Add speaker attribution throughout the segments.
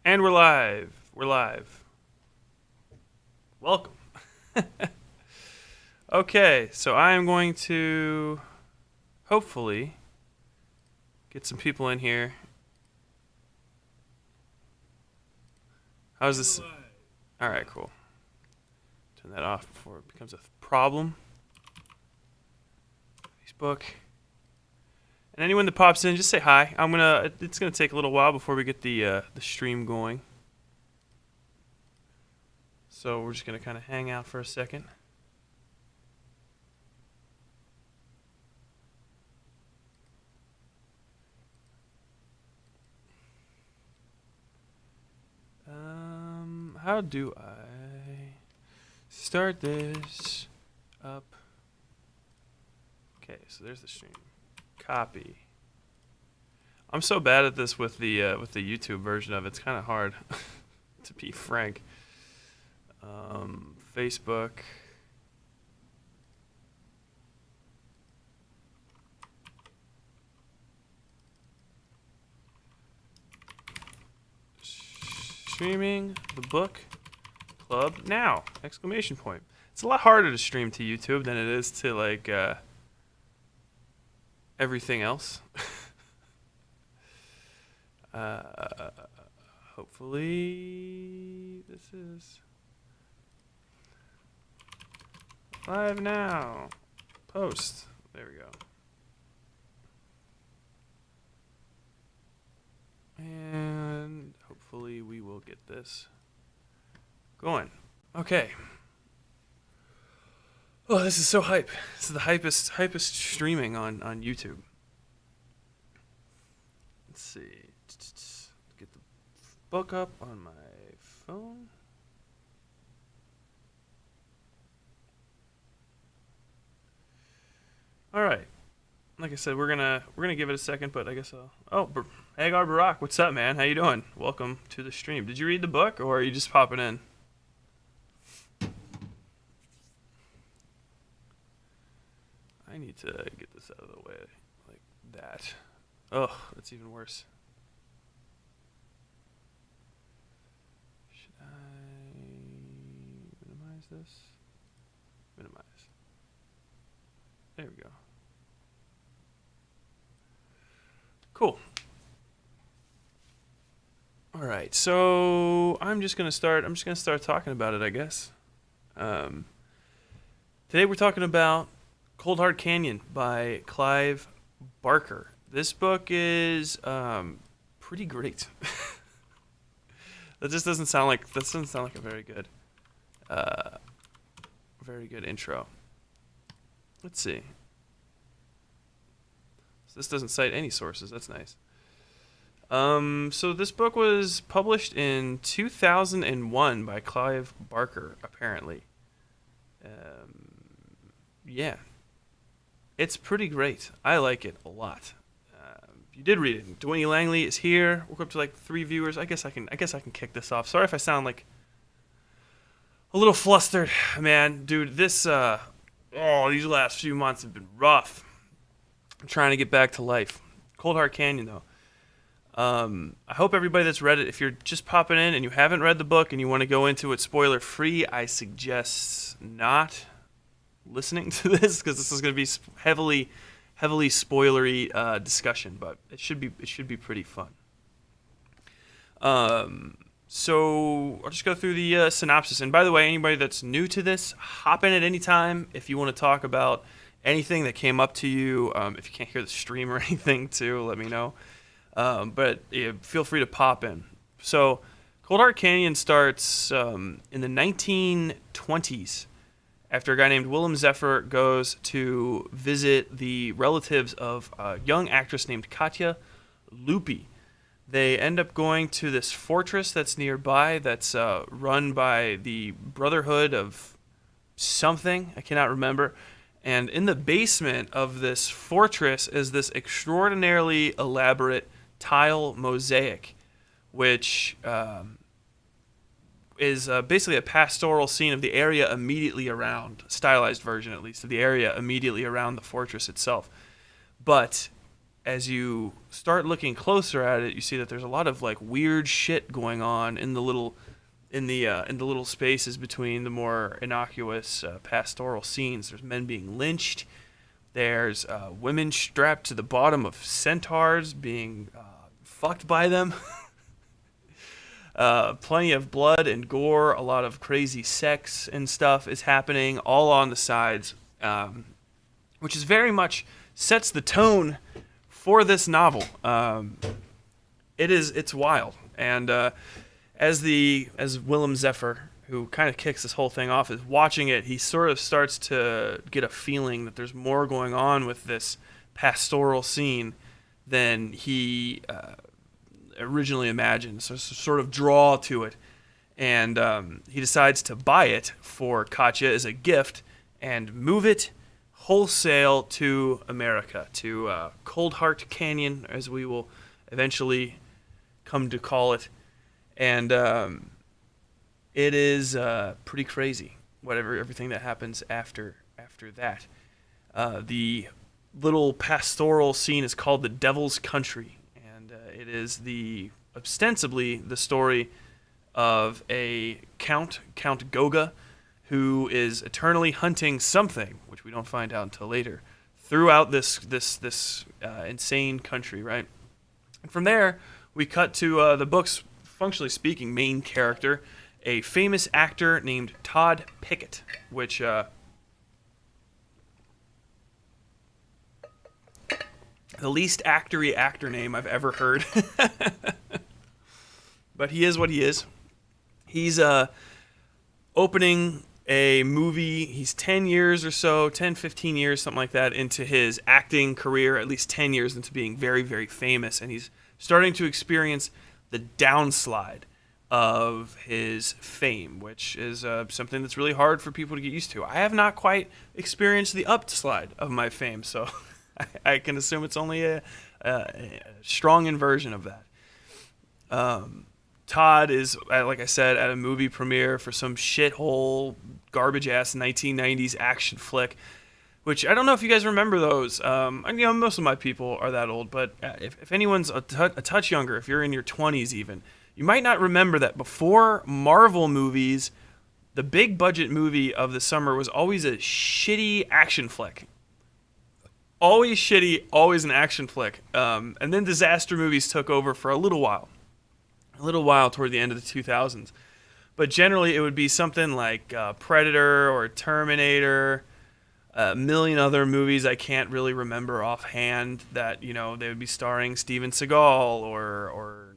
Speaker 1: And we're live. We're live. Welcome. Okay, so I am going to hopefully get some people in here. How's this? All right, cool. Turn that off before it becomes a problem. Facebook. And anyone that pops in, just say hi. It's gonna take a little while before we get the stream going. So we're just gonna kind of hang out for a second. How do I start this up? Okay, so there's the stream. Copy. I'm so bad at this with the YouTube version of it. It's kind of hard, to be frank. Facebook. Streaming the book club now! Exclamation point. It's a lot harder to stream to YouTube than it is to like everything else. Hopefully this is live now. Post. There we go. And hopefully we will get this going. Okay. Oh, this is so hype. This is the hypest streaming on YouTube. Let's see. Get the book up on my phone. All right. Like I said, we're gonna give it a second, but I guess I'll. Oh, Hagar Barak, what's up, man? How you doing? Welcome to the stream. Did you read the book, or are you just popping in? I need to get this out of the way, like that. Oh, that's even worse. Should I minimize this? Minimize. There we go. Cool. All right, so I'm just gonna start talking about it, I guess. Today we're talking about Coldheart Canyon by Clive Barker. This book is pretty great. That doesn't sound like a very good intro. Let's see. This doesn't cite any sources. That's nice. So this book was published in 2001 by Clive Barker, apparently. Yeah. It's pretty great. I like it a lot. You did read it. Dwayne Langley is here. We're up to like 3 viewers. I guess I can kick this off. Sorry if I sound like a little flustered, man. Dude, these last few months have been rough. I'm trying to get back to life. Coldheart Canyon, though. I hope everybody that's read it, if you're just popping in and you haven't read the book and you want to go into it spoiler-free, I suggest not listening to this, because this is going to be heavily spoilery discussion, but it should be pretty fun. So I'll just go through the synopsis. And by the way, anybody that's new to this, hop in at any time if you want to talk about anything that came up to you. If you can't hear the stream or anything, too, let me know. But yeah, feel free to pop in. So, Coldheart Canyon starts in the 1920s after a guy named Willem Zephyr goes to visit the relatives of a young actress named Katya Lauper. They end up going to this fortress that's nearby that's run by the Brotherhood of something. I cannot remember. And in the basement of this fortress is this extraordinarily elaborate tile mosaic, which is basically a pastoral scene of the area immediately around, stylized version at least, of the area immediately around the fortress itself. But as you start looking closer at it, you see that there's a lot of like weird shit going on in the little spaces between the more innocuous pastoral scenes. There's men being lynched. There's women strapped to the bottom of centaurs being fucked by them. Plenty of blood and gore. A lot of crazy sex and stuff is happening all on the sides, which is very much sets the tone for this novel. It's wild, and as Willem Zephyr, who kind of kicks this whole thing off, is watching it, he sort of starts to get a feeling that there's more going on with this pastoral scene than he originally imagined. So sort of draw to it, and he decides to buy it for Katya as a gift and move it wholesale to America, to Coldheart Canyon, as we will eventually come to call it. And it is pretty crazy, everything that happens after that. The little pastoral scene is called the Devil's Country, and it is ostensibly the story of a Count Goga, who is eternally hunting something, which we don't find out until later, throughout this insane country, right? And from there, we cut to the book's, functionally speaking, main character, a famous actor named Todd Pickett, which the least actor-y actor name I've ever heard. But he is what he is. He's opening a movie. He's 10 years or so, 10, 15 years, something like that, into his acting career, at least 10 years into being very, very famous. And he's starting to experience the downslide of his fame, which is something that's really hard for people to get used to. I have not quite experienced the upslide of my fame, so I can assume it's only a strong inversion of that. Todd is, like I said, at a movie premiere for some shithole, garbage-ass 1990s action flick, which I don't know if you guys remember those. Most of my people are that old, but if anyone's a touch younger, if you're in your 20s even, you might not remember that before Marvel movies, the big budget movie of the summer was always a shitty action flick. Always shitty, always an action flick. And then disaster movies took over for a little while toward the end of the 2000s. But generally it would be something like Predator or Terminator, a million other movies I can't really remember offhand that, they would be starring Steven Seagal or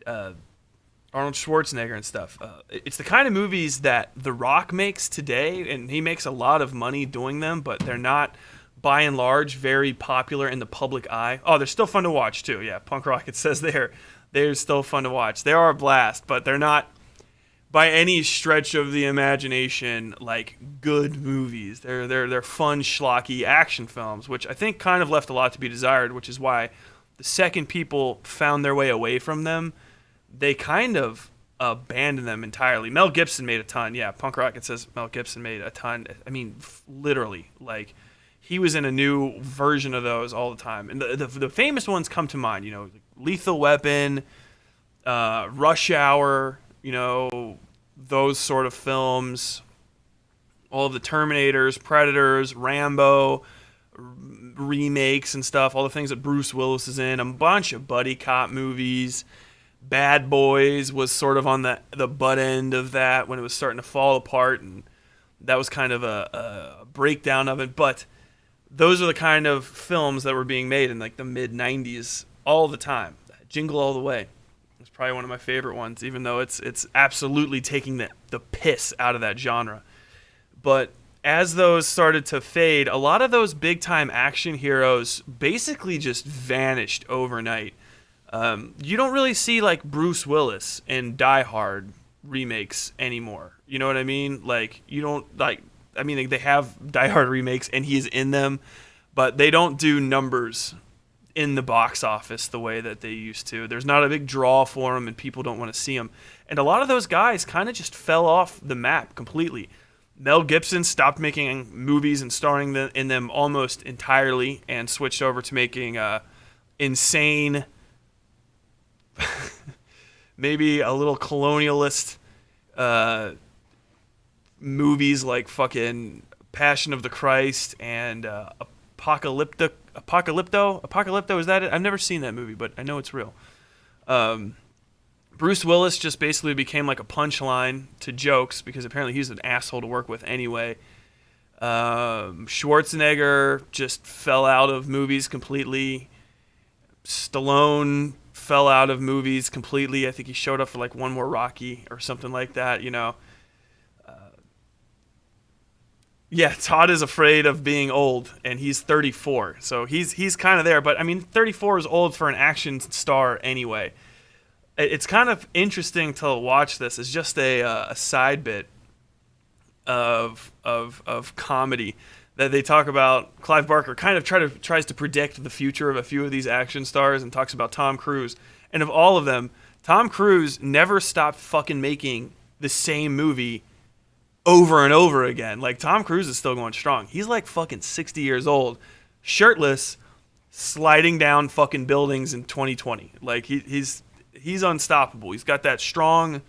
Speaker 1: Arnold Schwarzenegger and stuff. It's the kind of movies that The Rock makes today, and he makes a lot of money doing them, but they're not, by and large, very popular in the public eye. Oh, they're still fun to watch, too. Yeah, Punk Rocket says they're still fun to watch. They are a blast, but they're not, by any stretch of the imagination, like good movies. They're fun, schlocky action films, which I think kind of left a lot to be desired, which is why the second people found their way away from them, they kind of abandoned them entirely. Mel Gibson made a ton. Yeah, Punk Rocket says Mel Gibson made a ton. I mean, literally, like, he was in a new version of those all the time. And the famous ones come to mind, Lethal Weapon, Rush Hour, those sort of films, all of the Terminators, Predators, Rambo, remakes and stuff, all the things that Bruce Willis is in, a bunch of buddy cop movies. Bad Boys was sort of on the butt end of that when it was starting to fall apart, and that was kind of a breakdown of it. But those are the kind of films that were being made in like the mid-90s all the time. Jingle All the Way is probably one of my favorite ones, even though it's absolutely taking the piss out of that genre. But as those started to fade, a lot of those big-time action heroes basically just vanished overnight. You don't really see like Bruce Willis in Die Hard remakes anymore. You know what I mean? Like, you don't like. I mean, they have Die Hard remakes and he's in them, but they don't do numbers in the box office the way that they used to. There's not a big draw for them, and people don't want to see them. And a lot of those guys kind of just fell off the map completely. Mel Gibson stopped making movies and starring in them almost entirely and switched over to making insane, maybe a little colonialist movies like fucking Passion of the Christ and Apocalypto, is that it? I've never seen that movie, but I know it's real. Bruce Willis just basically became like a punchline to jokes because apparently he's an asshole to work with anyway. Schwarzenegger just fell out of movies completely. Stallone fell out of movies completely. I think he showed up for like one more Rocky or something like that, you know. Yeah, Todd is afraid of being old, and he's 34, so he's kind of there. But I mean, 34 is old for an action star anyway. It's kind of interesting to watch this. It's just a side bit of comedy that they talk about. Clive Barker kind of tries to predict the future of a few of these action stars and talks about Tom Cruise. And of all of them, Tom Cruise never stopped fucking making the same movie over and over again. Like, Tom Cruise is still going strong. He's like fucking 60 years old, shirtless, sliding down fucking buildings in 2020. Like, he's unstoppable. He's got that strong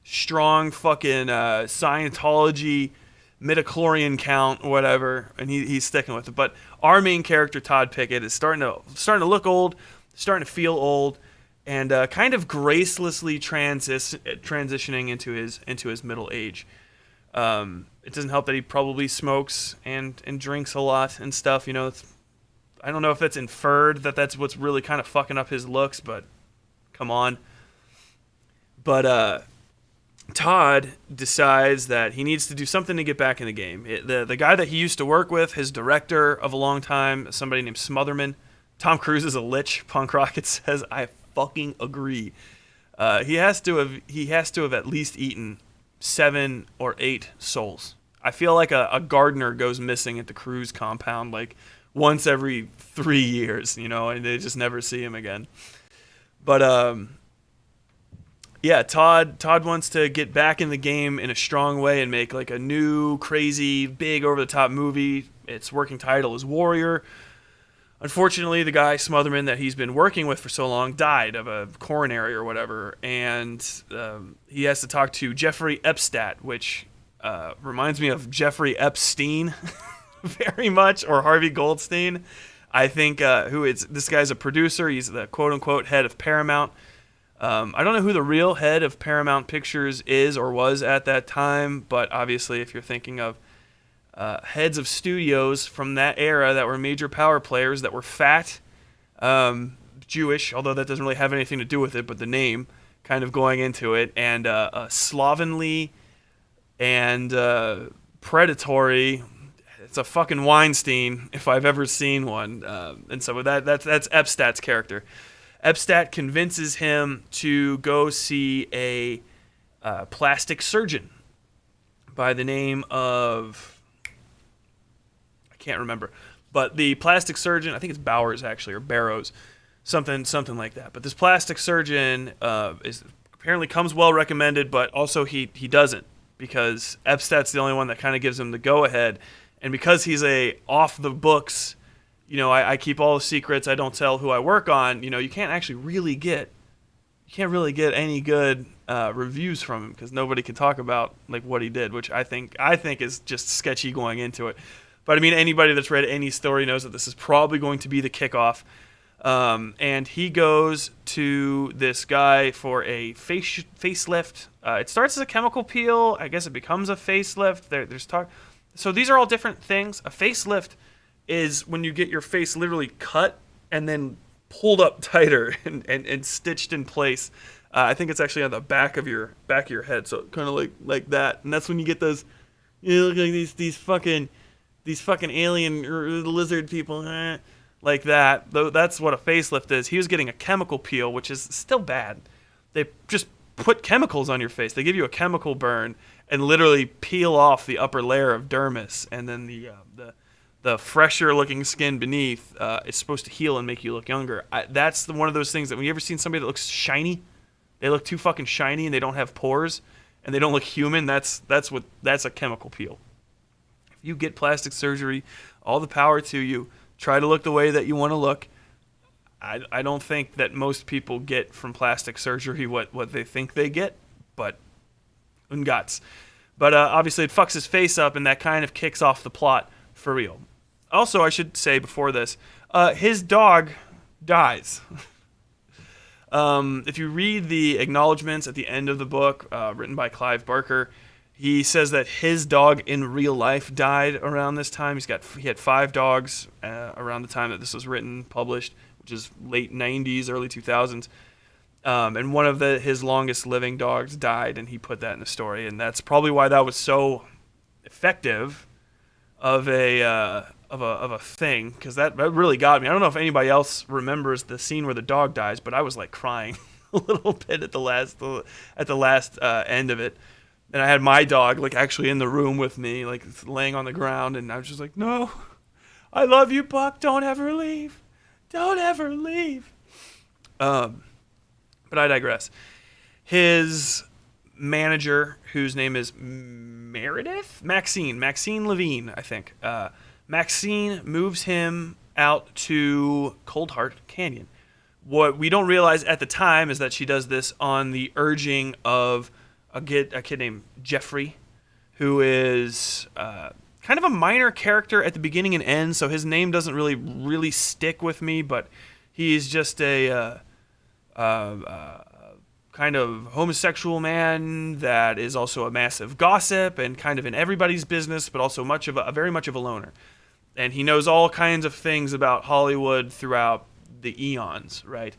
Speaker 1: fucking Scientology midichlorian count, whatever, and he's sticking with it. But our main character, Todd Pickett, is starting to look old, starting to feel old, and kind of gracelessly transitioning into his middle age. It doesn't help that he probably smokes and drinks a lot and stuff. You know, I don't know if it's inferred that that's what's really kind of fucking up his looks, but come on. But Todd decides that he needs to do something to get back in the game. The guy that he used to work with, his director of a long time, somebody named Smotherman. Tom Cruise is a lich, Punk Rocket says. I fucking agree. He has to have at least eaten 7 or 8 souls. I feel like a gardener goes missing at the Cruise compound like once every 3 years, you know, and they just never see him again. But yeah, Todd wants to get back in the game in a strong way and make like a new, crazy, big, over-the-top movie. Its working title is Warrior. Unfortunately, the guy, Smotherman, that he's been working with for so long died of a coronary or whatever, and he has to talk to Jeffrey Epstein, which reminds me of Jeffrey Epstein very much, or Harvey Goldstein. I think this guy's a producer. He's the quote-unquote head of Paramount. I don't know who the real head of Paramount Pictures is or was at that time, but obviously if you're thinking of heads of studios from that era that were major power players that were fat, Jewish, although that doesn't really have anything to do with it, but the name kind of going into it, and slovenly and predatory. It's a fucking Weinstein if I've ever seen one. And so that's Epstein's character. Epstein convinces him to go see a plastic surgeon by the name of, I can't remember, but the plastic surgeon, I think it's Bowers actually, or Barrows, something like that. But this plastic surgeon apparently comes well recommended, but also he doesn't, because Epstein's the only one that kind of gives him the go ahead, and because he's a off the books, you know, I keep all the secrets, I don't tell who I work on, you know, you can't really get any good reviews from him because nobody can talk about like what he did, which I think is just sketchy going into it. But I mean, anybody that's read any story knows that this is probably going to be the kickoff. And he goes to this guy for a facelift. It starts as a chemical peel. I guess it becomes a facelift. There's talk. So these are all different things. A facelift is when you get your face literally cut and then pulled up tighter and stitched in place. I think it's actually on the back of your head, so kind of like that. And that's when you get those, you know, look like these fucking alien or lizard people, like that. Though that's what a facelift is. He was getting a chemical peel, which is still bad. They just put chemicals on your face. They give you a chemical burn and literally peel off the upper layer of dermis, and then the fresher looking skin beneath is supposed to heal and make you look younger. That's one of those things that when you ever seen somebody that looks shiny, they look too fucking shiny and they don't have pores and they don't look human. That's a chemical peel. you get plastic surgery, all the power to you. Try to look the way that you want to look. I don't think that most people get from plastic surgery what they think they get, but guts. But obviously it fucks his face up, and that kind of kicks off the plot for real. Also, I should say before this, his dog dies. If you read the acknowledgments at the end of the book, written by Clive Barker, he says that his dog in real life died around this time. He had 5 dogs around the time that this was written, published, which is late 90s, early 2000s. And one of his longest living dogs died, and he put that in the story. And that's probably why that was so effective of a thing, because that really got me. I don't know if anybody else remembers the scene where the dog dies, but I was like crying a little bit at the last end of it. And I had my dog like actually in the room with me, like laying on the ground, and I was just like, "No, I love you, Buck. Don't ever leave. Don't ever leave." But I digress. His manager, whose name is Maxine Levine, I think. Maxine moves him out to Coldheart Canyon. What we don't realize at the time is that she does this on the urging of a kid named Jeffrey, who is kind of a minor character at the beginning and end, so his name doesn't really stick with me, but he's just a kind of homosexual man that is also a massive gossip and kind of in everybody's business, but also very much of a loner. And he knows all kinds of things about Hollywood throughout the eons, right?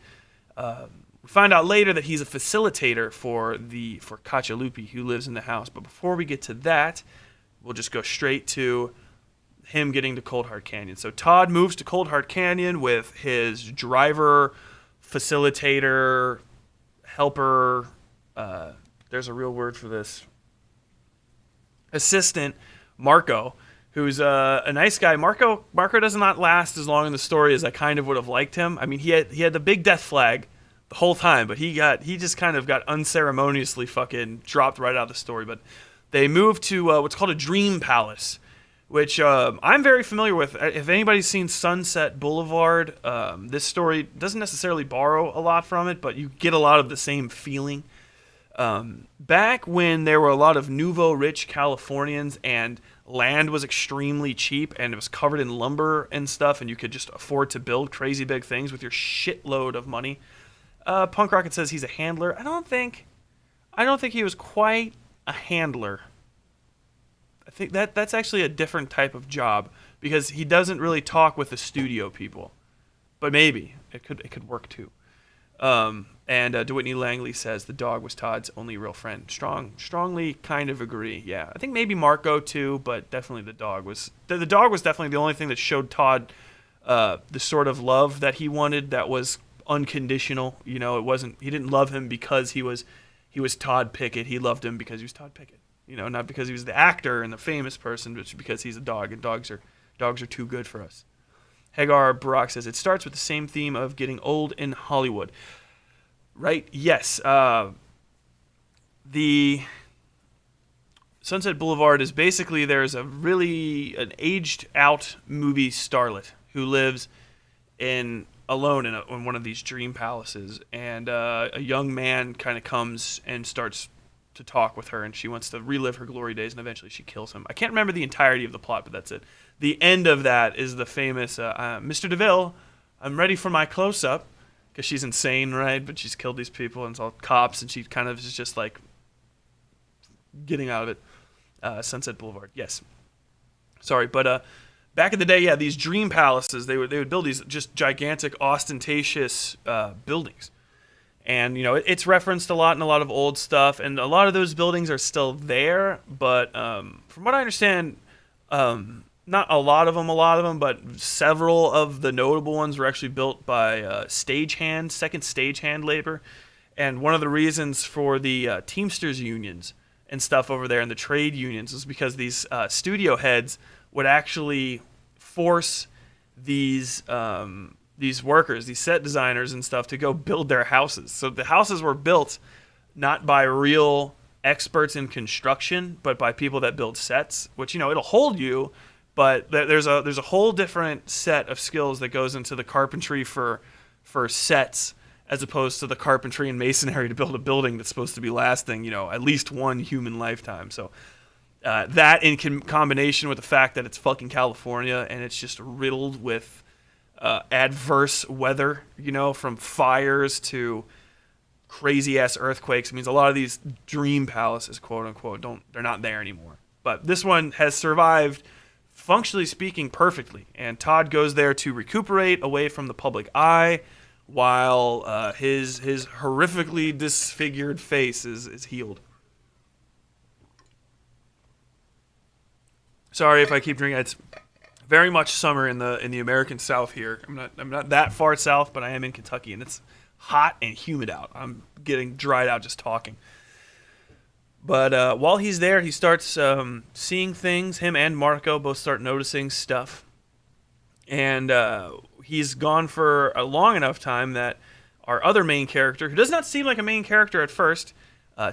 Speaker 1: We find out later that he's a facilitator for Katya Lupi, who lives in the house. But before we get to that, we'll just go straight to him getting to Coldheart Canyon. So Todd moves to Coldheart Canyon with his driver, facilitator, helper, there's a real word for this, assistant, Marco, who's a nice guy. Marco does not last as long in the story as I kind of would have liked him. I mean, he had the big death flag the whole time, but he just kind of got unceremoniously fucking dropped right out of the story. But they moved to what's called a dream palace, which I'm very familiar with. If anybody's seen Sunset Boulevard, this story doesn't necessarily borrow a lot from it, but you get a lot of the same feeling. Back when there were a lot of nouveau rich Californians and land was extremely cheap and it was covered in lumber and stuff, and you could just afford to build crazy big things with your shitload of money. Punk Rocket says he's a handler. I don't think he was quite a handler. I think that's actually a different type of job, because he doesn't really talk with the studio people. But maybe it could work too. And DeWhitney Langley says the dog was Todd's only real friend. Strongly kind of agree. Yeah, I think maybe Marco too, but definitely the dog was definitely the only thing that showed Todd the sort of love that he wanted, that was unconditional. You know, he didn't love him because he was Todd Pickett. He loved him because he was Todd Pickett. You know, not because he was the actor and the famous person, but because he's a dog, and dogs are too good for us. Hagar Barak says it starts with the same theme of getting old in Hollywood. Right? Yes. The Sunset Boulevard is basically, there's an aged out movie starlet who lives alone in one of these dream palaces, and a young man kind of comes and starts to talk with her, and she wants to relive her glory days, and eventually she kills him. I can't remember the entirety of the plot, but that's it. The end of that is the famous Mr. DeVille, I'm ready for my close-up, because she's insane, right? But she's killed these people, and it's all cops, and she kind of is just like getting out of it. Sunset Boulevard, yes. Sorry, but back in the day, yeah, these dream palaces, they would build these just gigantic, ostentatious buildings. And, you know, it's referenced a lot in a lot of old stuff, and a lot of those buildings are still there, but from what I understand, not a lot of them, but several of the notable ones were actually built by second stagehand labor. And one of the reasons for the Teamsters unions and stuff over there, and the trade unions, was because these studio heads would actually force these workers, these set designers and stuff, to go build their houses. So the houses were built not by real experts in construction, but by people that build sets, which, it'll hold you, but there's a whole different set of skills that goes into the carpentry for sets, as opposed to the carpentry and masonry to build a building that's supposed to be lasting, at least one human lifetime. So that in combination with the fact that it's fucking California and it's just riddled with adverse weather, from fires to crazy ass earthquakes. It means a lot of these dream palaces, quote unquote, they're not there anymore. But this one has survived, functionally speaking, perfectly. And Todd goes there to recuperate away from the public eye, while his horrifically disfigured face is healed. Sorry if I keep drinking. It's very much summer in the American South here. I'm not that far south, but I am in Kentucky, and it's hot and humid out. I'm getting dried out just talking. But while he's there, he starts seeing things. Him and Marco both start noticing stuff. And he's gone for a long enough time that our other main character, who does not seem like a main character at first,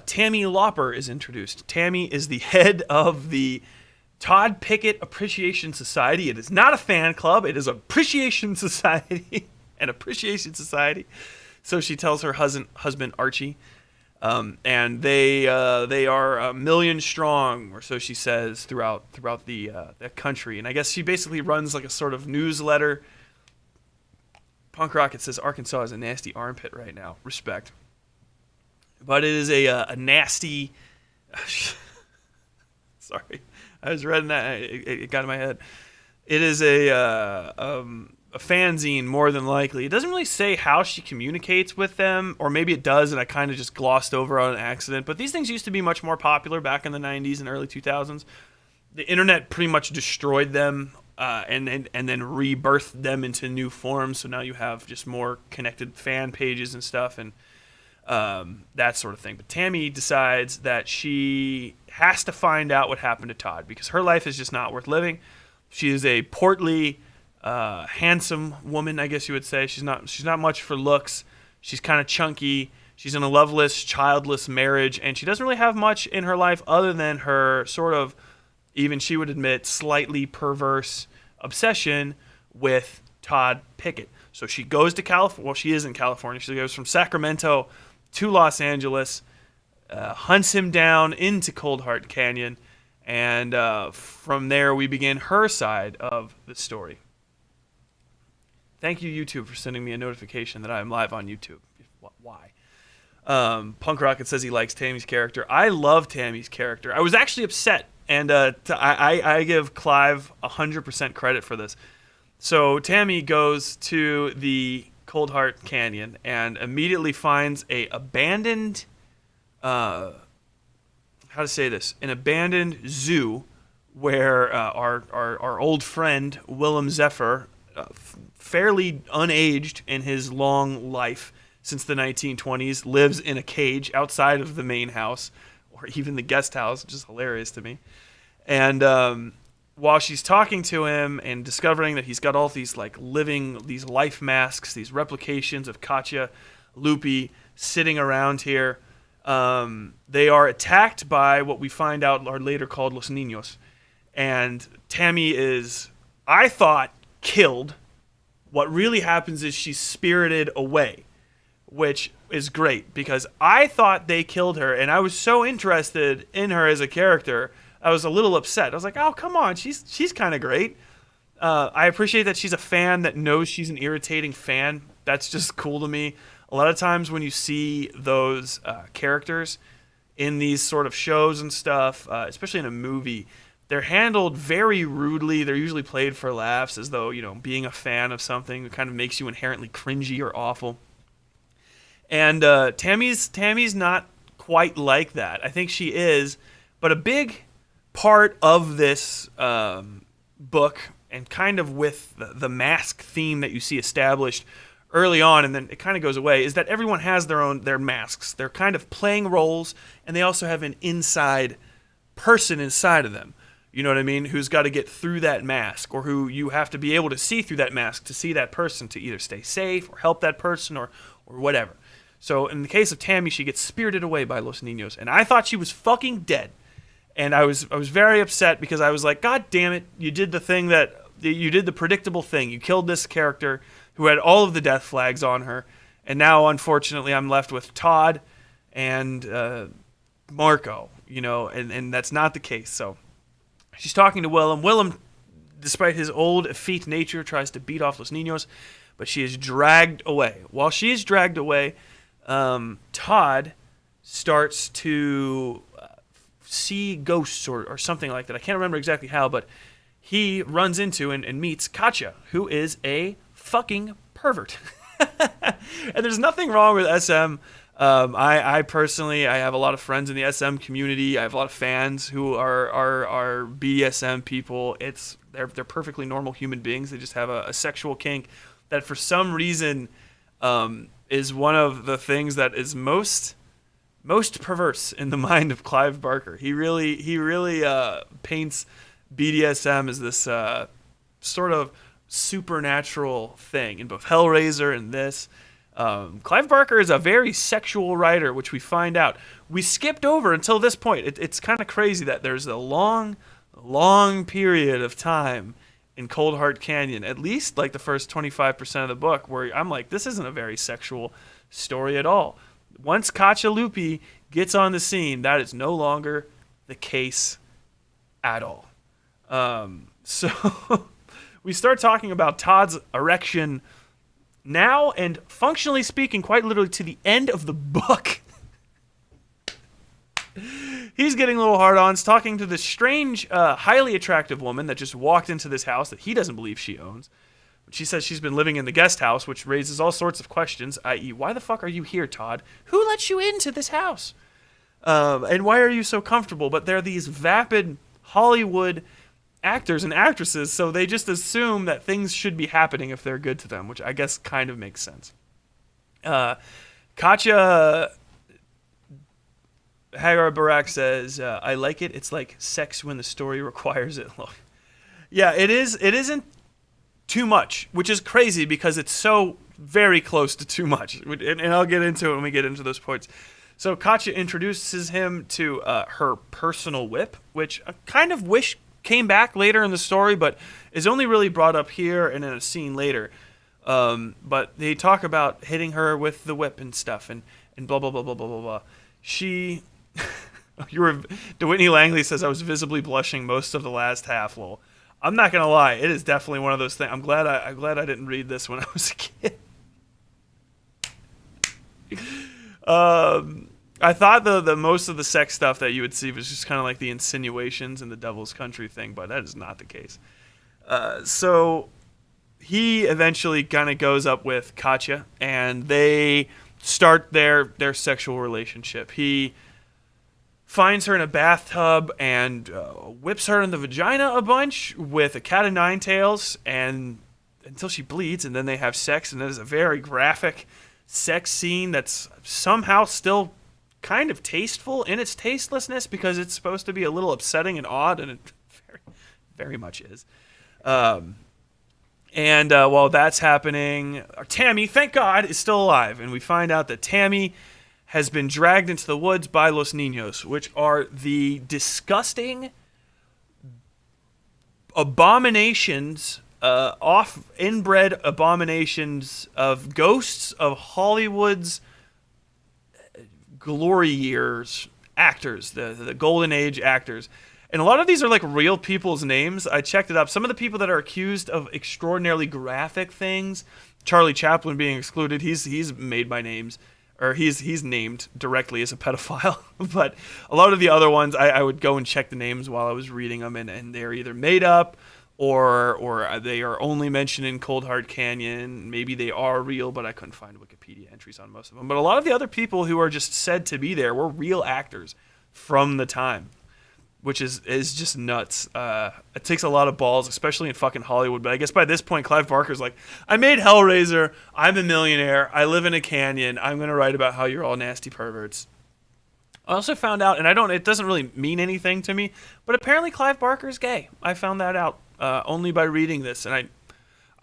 Speaker 1: Tammy Lauper, is introduced. Tammy is the head of the Todd Pickett Appreciation Society. It is not a fan club. It is Appreciation Society. An appreciation society. So she tells her husband Archie. And they are 1 million strong, or so she says, throughout the country. And I guess she basically runs like a sort of newsletter. Punk Rocket says Arkansas is a nasty armpit right now. Respect. But it is a nasty... Sorry. I was reading that. It got in my head. It is a fanzine, more than likely. It doesn't really say how she communicates with them, or maybe it does, and I kind of just glossed over on an accident. But these things used to be much more popular back in the 90s and early 2000s. The internet pretty much destroyed them and then rebirthed them into new forms. So now you have just more connected fan pages and stuff and that sort of thing. But Tammy decides that she has to find out what happened to Todd, because her life is just not worth living. She is a portly, handsome woman, I guess you would say. She's not much for looks. She's kind of chunky. She's in a loveless, childless marriage, and she doesn't really have much in her life other than her sort of, even she would admit, slightly perverse obsession with Todd Pickett. So she goes to California. Well, she is in California. She goes from Sacramento to Los Angeles, hunts him down into Coldheart Canyon, and from there we begin her side of the story. Thank you, YouTube, for sending me a notification that I am live on YouTube. Why? Punk Rocket says he likes Tammy's character. I love Tammy's character. I was actually upset, and I give Clive 100% credit for this. So Tammy goes to the Coldheart Canyon and immediately finds a abandoned, how to say this, an abandoned zoo where our old friend Willem Zephyr, fairly unaged in his long life since the 1920s, lives in a cage outside of the main house, or even the guest house, which is hilarious to me. And while she's talking to him and discovering that he's got all these these life masks, these replications of Katya, Lupi, sitting around here, they are attacked by what we find out are later called Los Niños. And Tammy is, I thought, killed. What really happens is she's spirited away, which is great, because I thought they killed her, and I was so interested in her as a character, I was a little upset. I was like, oh, come on, she's kind of great. I appreciate that she's a fan that knows she's an irritating fan. That's just cool to me. A lot of times when you see those characters in these sort of shows and stuff, especially in a movie, they're handled very rudely. They're usually played for laughs, as though, being a fan of something kind of makes you inherently cringy or awful. And Tammy's not quite like that. I think she is, but a big part of this book, and kind of with the mask theme that you see established early on, and then it kind of goes away, is that everyone has their masks. They're kind of playing roles, and they also have an inside person inside of them. You know what I mean? Who's got to get through that mask, or who you have to be able to see through that mask to see that person, to either stay safe or help that person or whatever. So in the case of Tammy, she gets spirited away by Los Niños, and I thought she was fucking dead. And I was very upset because I was like, God damn it, you did the predictable thing. You killed this character who had all of the death flags on her, and now unfortunately I'm left with Todd and Marco, and that's not the case. So she's talking to Willem. Willem, despite his old effete nature, tries to beat off Los Niños, but she is dragged away. While she is dragged away, Todd starts to see ghosts or something like that. I can't remember exactly how, but he runs into and meets Katya, who is a fucking pervert. And there's nothing wrong with SM. I personally, I have a lot of friends in the SM community. I have a lot of fans who are BDSM people. They're perfectly normal human beings. They just have a sexual kink that for some reason is one of the things that is most perverse in the mind of Clive Barker. He really paints BDSM as this sort of supernatural thing in both Hellraiser and this. Clive Barker is a very sexual writer, which we find out. We skipped over until this point. It's kind of crazy that there's a long period of time in Coldheart Canyon, at least like the first 25% of the book, where I'm like, this isn't a very sexual story at all. Once Katya Lupi gets on the scene, that is no longer the case at all. So we start talking about Todd's erection now, and functionally speaking, quite literally to the end of the book. He's getting little hard-ons, talking to this strange, highly attractive woman that just walked into this house that he doesn't believe she owns. She says she's been living in the guest house, which raises all sorts of questions, i.e., why the fuck are you here, Todd? Who let you into this house? And why are you so comfortable? But they're these vapid Hollywood actors and actresses, so they just assume that things should be happening if they're good to them, which I guess kind of makes sense. Katya Hagar Barak says, I like it. It's like sex when the story requires it. Yeah, it is. It isn't too much, which is crazy because it's so very close to too much. And I'll get into it when we get into those points. So Katya introduces him to her personal whip, which I kind of wish came back later in the story, but is only really brought up here and in a scene later. But they talk about hitting her with the whip and stuff and blah, blah, blah, blah, blah, blah, blah. DeWhitney Langley says, I was visibly blushing most of the last half, lol. I'm not gonna lie, it is definitely one of those things. I'm glad I didn't read this when I was a kid. I thought the most of the sex stuff that you would see was just kind of like the insinuations in the Devil's Country thing, but that is not the case. So he eventually kind of goes up with Katya, and they start their sexual relationship. He finds her in a bathtub and whips her in the vagina a bunch with a cat of nine tails, and until she bleeds, and then they have sex, and there's a very graphic sex scene that's somehow still kind of tasteful in its tastelessness because it's supposed to be a little upsetting and odd, and it very, very much is. And while that's happening, Tammy, thank God, is still alive, and we find out that Tammy has been dragged into the woods by Los Niños, which are the disgusting abominations, inbred abominations of ghosts of Hollywood's glory years actors, the golden age actors. And a lot of these are like real people's names. I checked it up. Some of the people that are accused of extraordinarily graphic things, Charlie Chaplin being excluded, he's made by names. Or he's named directly as a pedophile. But a lot of the other ones, I would go and check the names while I was reading them, and they're either made up or they are only mentioned in Coldheart Canyon. Maybe they are real, but I couldn't find Wikipedia entries on most of them. But a lot of the other people who are just said to be there were real actors from the time, which is just nuts. It takes a lot of balls, especially in fucking Hollywood. But I guess by this point, Clive Barker's like, I made Hellraiser. I'm a millionaire. I live in a canyon. I'm going to write about how you're all nasty perverts. I also found out, and it doesn't really mean anything to me, but apparently Clive Barker's gay. I found that out only by reading this, and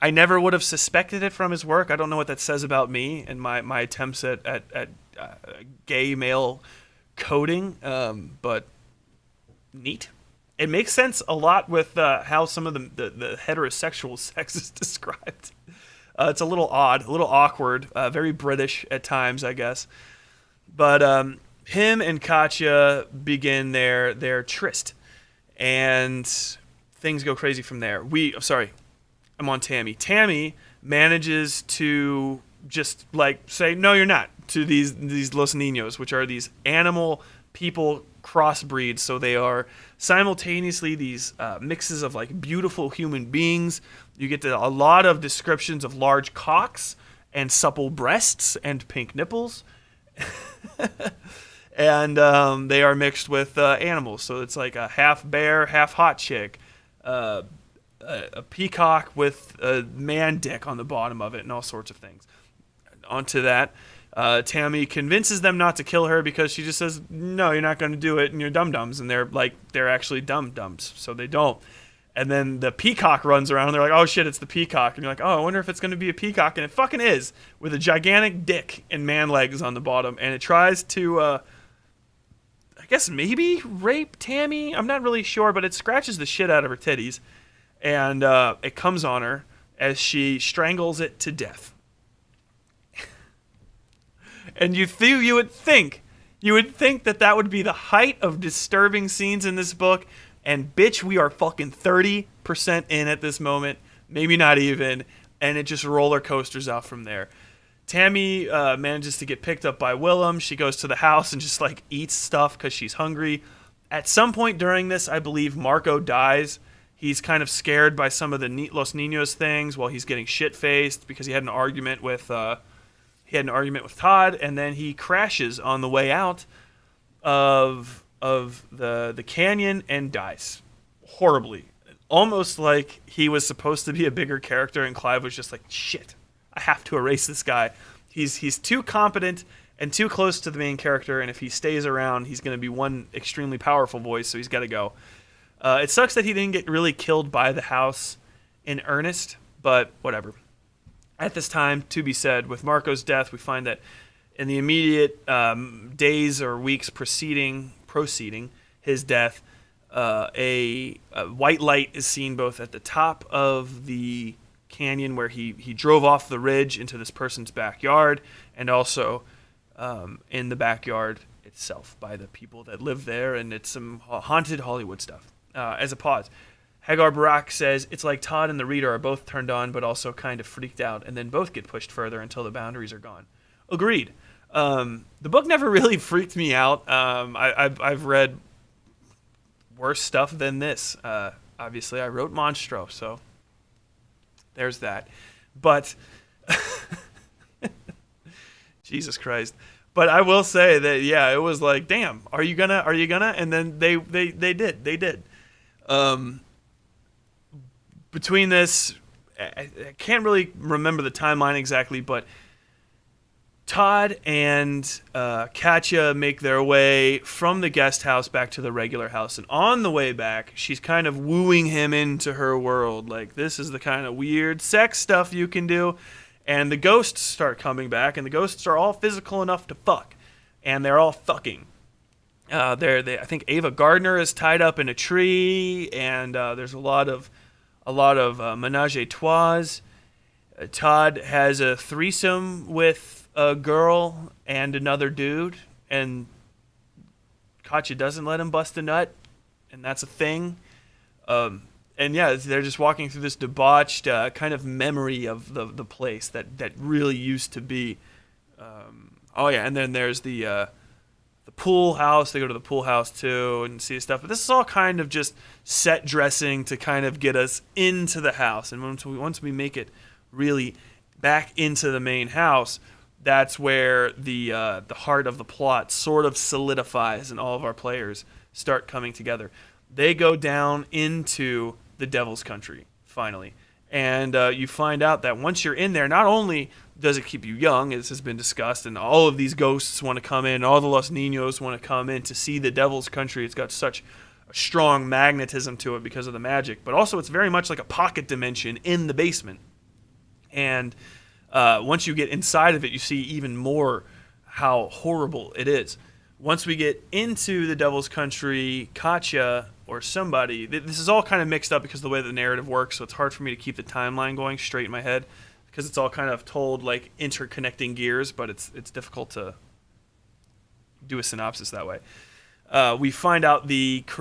Speaker 1: I never would have suspected it from his work. I don't know what that says about me and my attempts at gay male coding, but neat. It makes sense a lot with how some of the heterosexual sex is described. It's a little odd, a little awkward, very British at times, I guess. But him and Katya begin their tryst, and things go crazy from there. I'm on Tammy. Tammy manages to just say, no, you're not, to these Los Niños, which are these animal people crossbreeds. So they are simultaneously these mixes of beautiful human beings. You get a lot of descriptions of large cocks and supple breasts and pink nipples. And they are mixed with animals. So it's like a half bear, half hot chick, a peacock with a man dick on the bottom of it, and all sorts of things. Onto that, Tammy convinces them not to kill her because she just says, no, you're not going to do it, and you're dum-dums. And they're actually dum-dums, so they don't. And then the peacock runs around, and they're like, oh shit, it's the peacock. And you're like, oh, I wonder if it's going to be a peacock. And it fucking is, with a gigantic dick and man legs on the bottom. And it tries to, I guess maybe rape Tammy? I'm not really sure, but it scratches the shit out of her titties. And it comes on her as she strangles it to death. And you would think that would be the height of disturbing scenes in this book. And bitch, we are fucking 30% in at this moment, maybe not even, and it just roller coasters out from there. Tammy manages to get picked up by Willem. She goes to the house and just eats stuff because she's hungry. At some point during this, I believe Marco dies. He's kind of scared by some of the Los Niños things while he's getting shit-faced because he had an argument with Todd, and then he crashes on the way out of the canyon and dies horribly, almost like he was supposed to be a bigger character, and Clive was just like, shit, I have to erase this guy. He's too competent and too close to the main character, and if he stays around, he's going to be one extremely powerful voice, so he's got to go. It sucks that he didn't get really killed by the house in earnest, but whatever. At this time, to be said, with Marco's death, we find that in the immediate days or weeks preceding his death, a white light is seen both at the top of the canyon where he drove off the ridge into this person's backyard, and also in the backyard itself by the people that live there, and it's some haunted Hollywood stuff. As a pause, Hagar Barak says, it's like Todd and the reader are both turned on but also kind of freaked out, and then both get pushed further until the boundaries are gone. Agreed. The book never really freaked me out. I've read worse stuff than this. Obviously, I wrote Monstro, so there's that. But Jesus Christ. But I will say that, yeah, it was like, damn, are you gonna? And then they did. Between this, I can't really remember the timeline exactly, but Todd and Katya make their way from the guest house back to the regular house. And on the way back, she's kind of wooing him into her world. Like, this is the kind of weird sex stuff you can do. And the ghosts start coming back, and the ghosts are all physical enough to fuck. And they're all fucking. I think Ava Gardner is tied up in a tree, and there's a lot of menage a trois. Todd has a threesome with a girl and another dude, and Katya doesn't let him bust a nut, and that's a thing. And yeah, they're just walking through this debauched kind of memory of the place that really used to be. And then there's the pool house. They go to the pool house too and see stuff. But this is all kind of just set dressing to kind of get us into the house. And once we make it really back into the main house, that's where the heart of the plot sort of solidifies, and all of our players start coming together. They go down into the Devil's Country, finally. And you find out that once you're in there, not only does it keep you young, as has been discussed, and all of these ghosts want to come in, all the Los Niños want to come in to see the Devil's Country. It's got such a strong magnetism to it because of the magic, but also it's very much like a pocket dimension in the basement. And once you get inside of it, you see even more how horrible it is. Once we get into the Devil's Country, Katya or somebody, this is all kind of mixed up because of the way the narrative works, so it's hard for me to keep the timeline going straight in my head because it's all kind of told like interconnecting gears, but it's difficult to do a synopsis that way. We find out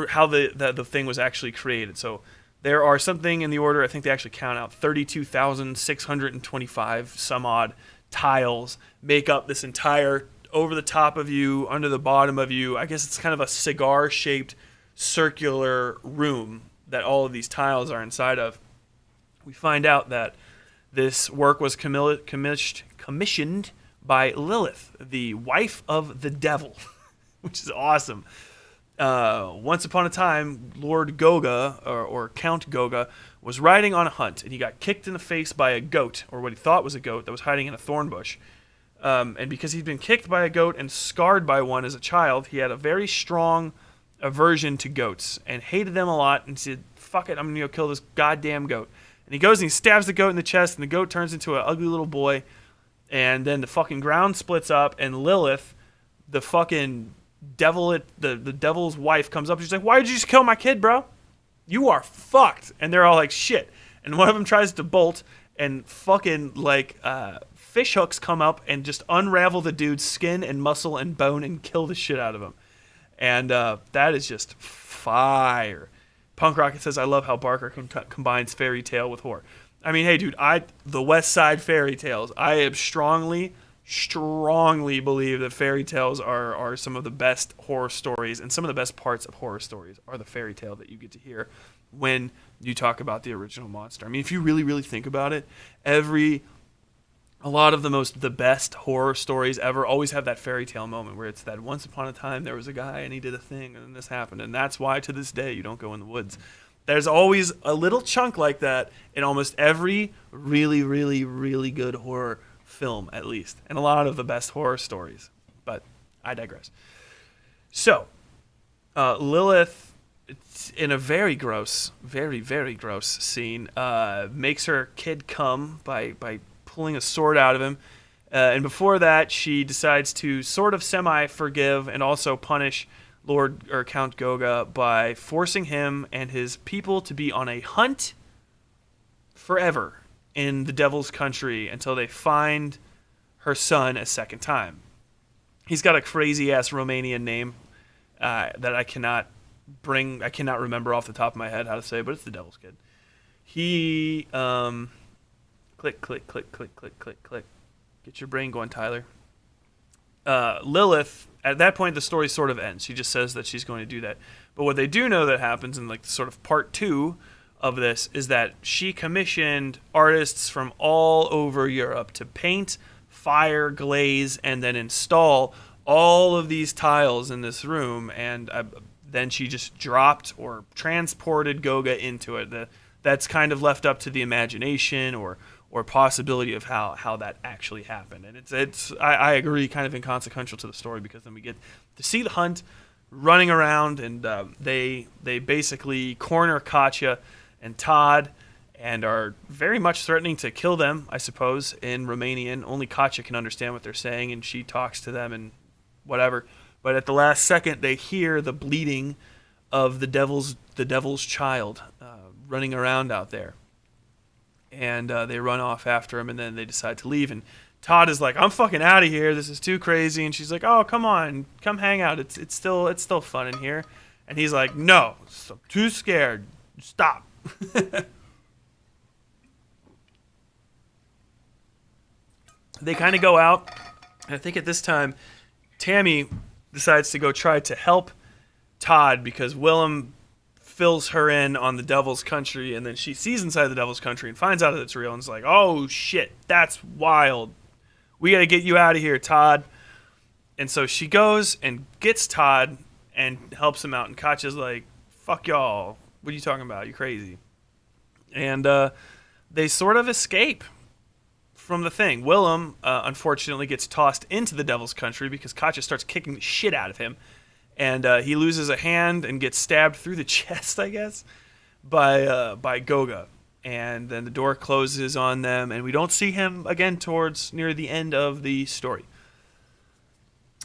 Speaker 1: how the thing was actually created. So there are something in the order, I think they actually count out 32,625 some odd tiles make up this entire over the top of you, under the bottom of you. I guess it's kind of a cigar-shaped circular room that all of these tiles are inside of. We find out that this work was commissioned by Lilith, the wife of the devil, which is awesome. Once upon a time, Lord Goga, or Count Goga, was riding on a hunt, and he got kicked in the face by a goat, or what he thought was a goat, that was hiding in a thorn bush. And because he'd been kicked by a goat and scarred by one as a child, he had a very strong aversion to goats and hated them a lot and said, fuck it, I'm going to go kill this goddamn goat. And he goes and he stabs the goat in the chest, and the goat turns into an ugly little boy, and then the fucking ground splits up, and Lilith, the fucking devil, the devil's wife, comes up and she's like, why did you just kill my kid, bro? You are fucked. And they're all like, shit. And one of them tries to bolt, and fucking like fish hooks come up and just unravel the dude's skin and muscle and bone and kill the shit out of him. And that is just fire. Punk Rocket says, I love how Barker combines fairy tale with horror. I mean, hey, dude, the West Side fairy tales, I am strongly believe that fairy tales are some of the best horror stories, and some of the best parts of horror stories are the fairy tale that you get to hear when you talk about the original monster. I mean, if you really, really think about it, a lot of the best horror stories ever always have that fairy tale moment where it's that once upon a time there was a guy and he did a thing and then this happened, and that's why to this day you don't go in the woods. There's always a little chunk like that in almost every really, really, really good horror film, at least, and a lot of the best horror stories. But I digress. So, Lilith, in a very gross, very, very gross scene, makes her kid come by pulling a sword out of him. And before that, she decides to sort of semi-forgive and also punish Lord or Count Goga by forcing him and his people to be on a hunt forever in the Devil's Country until they find her son a second time. He's got a crazy-ass Romanian name that I cannot remember off the top of my head how to say, but it's the Devil's Kid. He, click, click, click, click, click, click, click. Get your brain going, Tyler. Lilith, at that point, the story sort of ends. She just says that she's going to do that. But what they do know that happens in like sort of part 2 of this is that she commissioned artists from all over Europe to paint, fire, glaze, and then install all of these tiles in this room. And then she just dropped or transported Goga into it. That's kind of left up to the imagination or possibility of how that actually happened. And I agree, kind of inconsequential to the story, because then we get to see the hunt running around, and they basically corner Katya and Todd and are very much threatening to kill them, I suppose, in Romanian. Only Katya can understand what they're saying, and she talks to them and whatever. But at the last second, they hear the bleeding of the devil's child running around out there. And they run off after him, and then they decide to leave. And Todd is like, I'm fucking out of here. This is too crazy. And she's like, oh, come on. Come hang out. It's still fun in here. And he's like, no, I'm too scared. Stop. They kind of go out. And I think at this time, Tammy decides to go try to help Todd because Willem fills her in on the Devil's Country, and then she sees inside the Devil's Country and finds out that it's real and is like, oh shit, that's wild. We gotta get you out of here, Todd. And so she goes and gets Todd and helps him out, and Katya's like, fuck y'all. What are you talking about? You're crazy. And they sort of escape from the thing. Willem, unfortunately, gets tossed into the Devil's Country because Katya starts kicking the shit out of him. And he loses a hand and gets stabbed through the chest, I guess, by Goga. and then the door closes on them, and we don't see him again towards near the end of the story.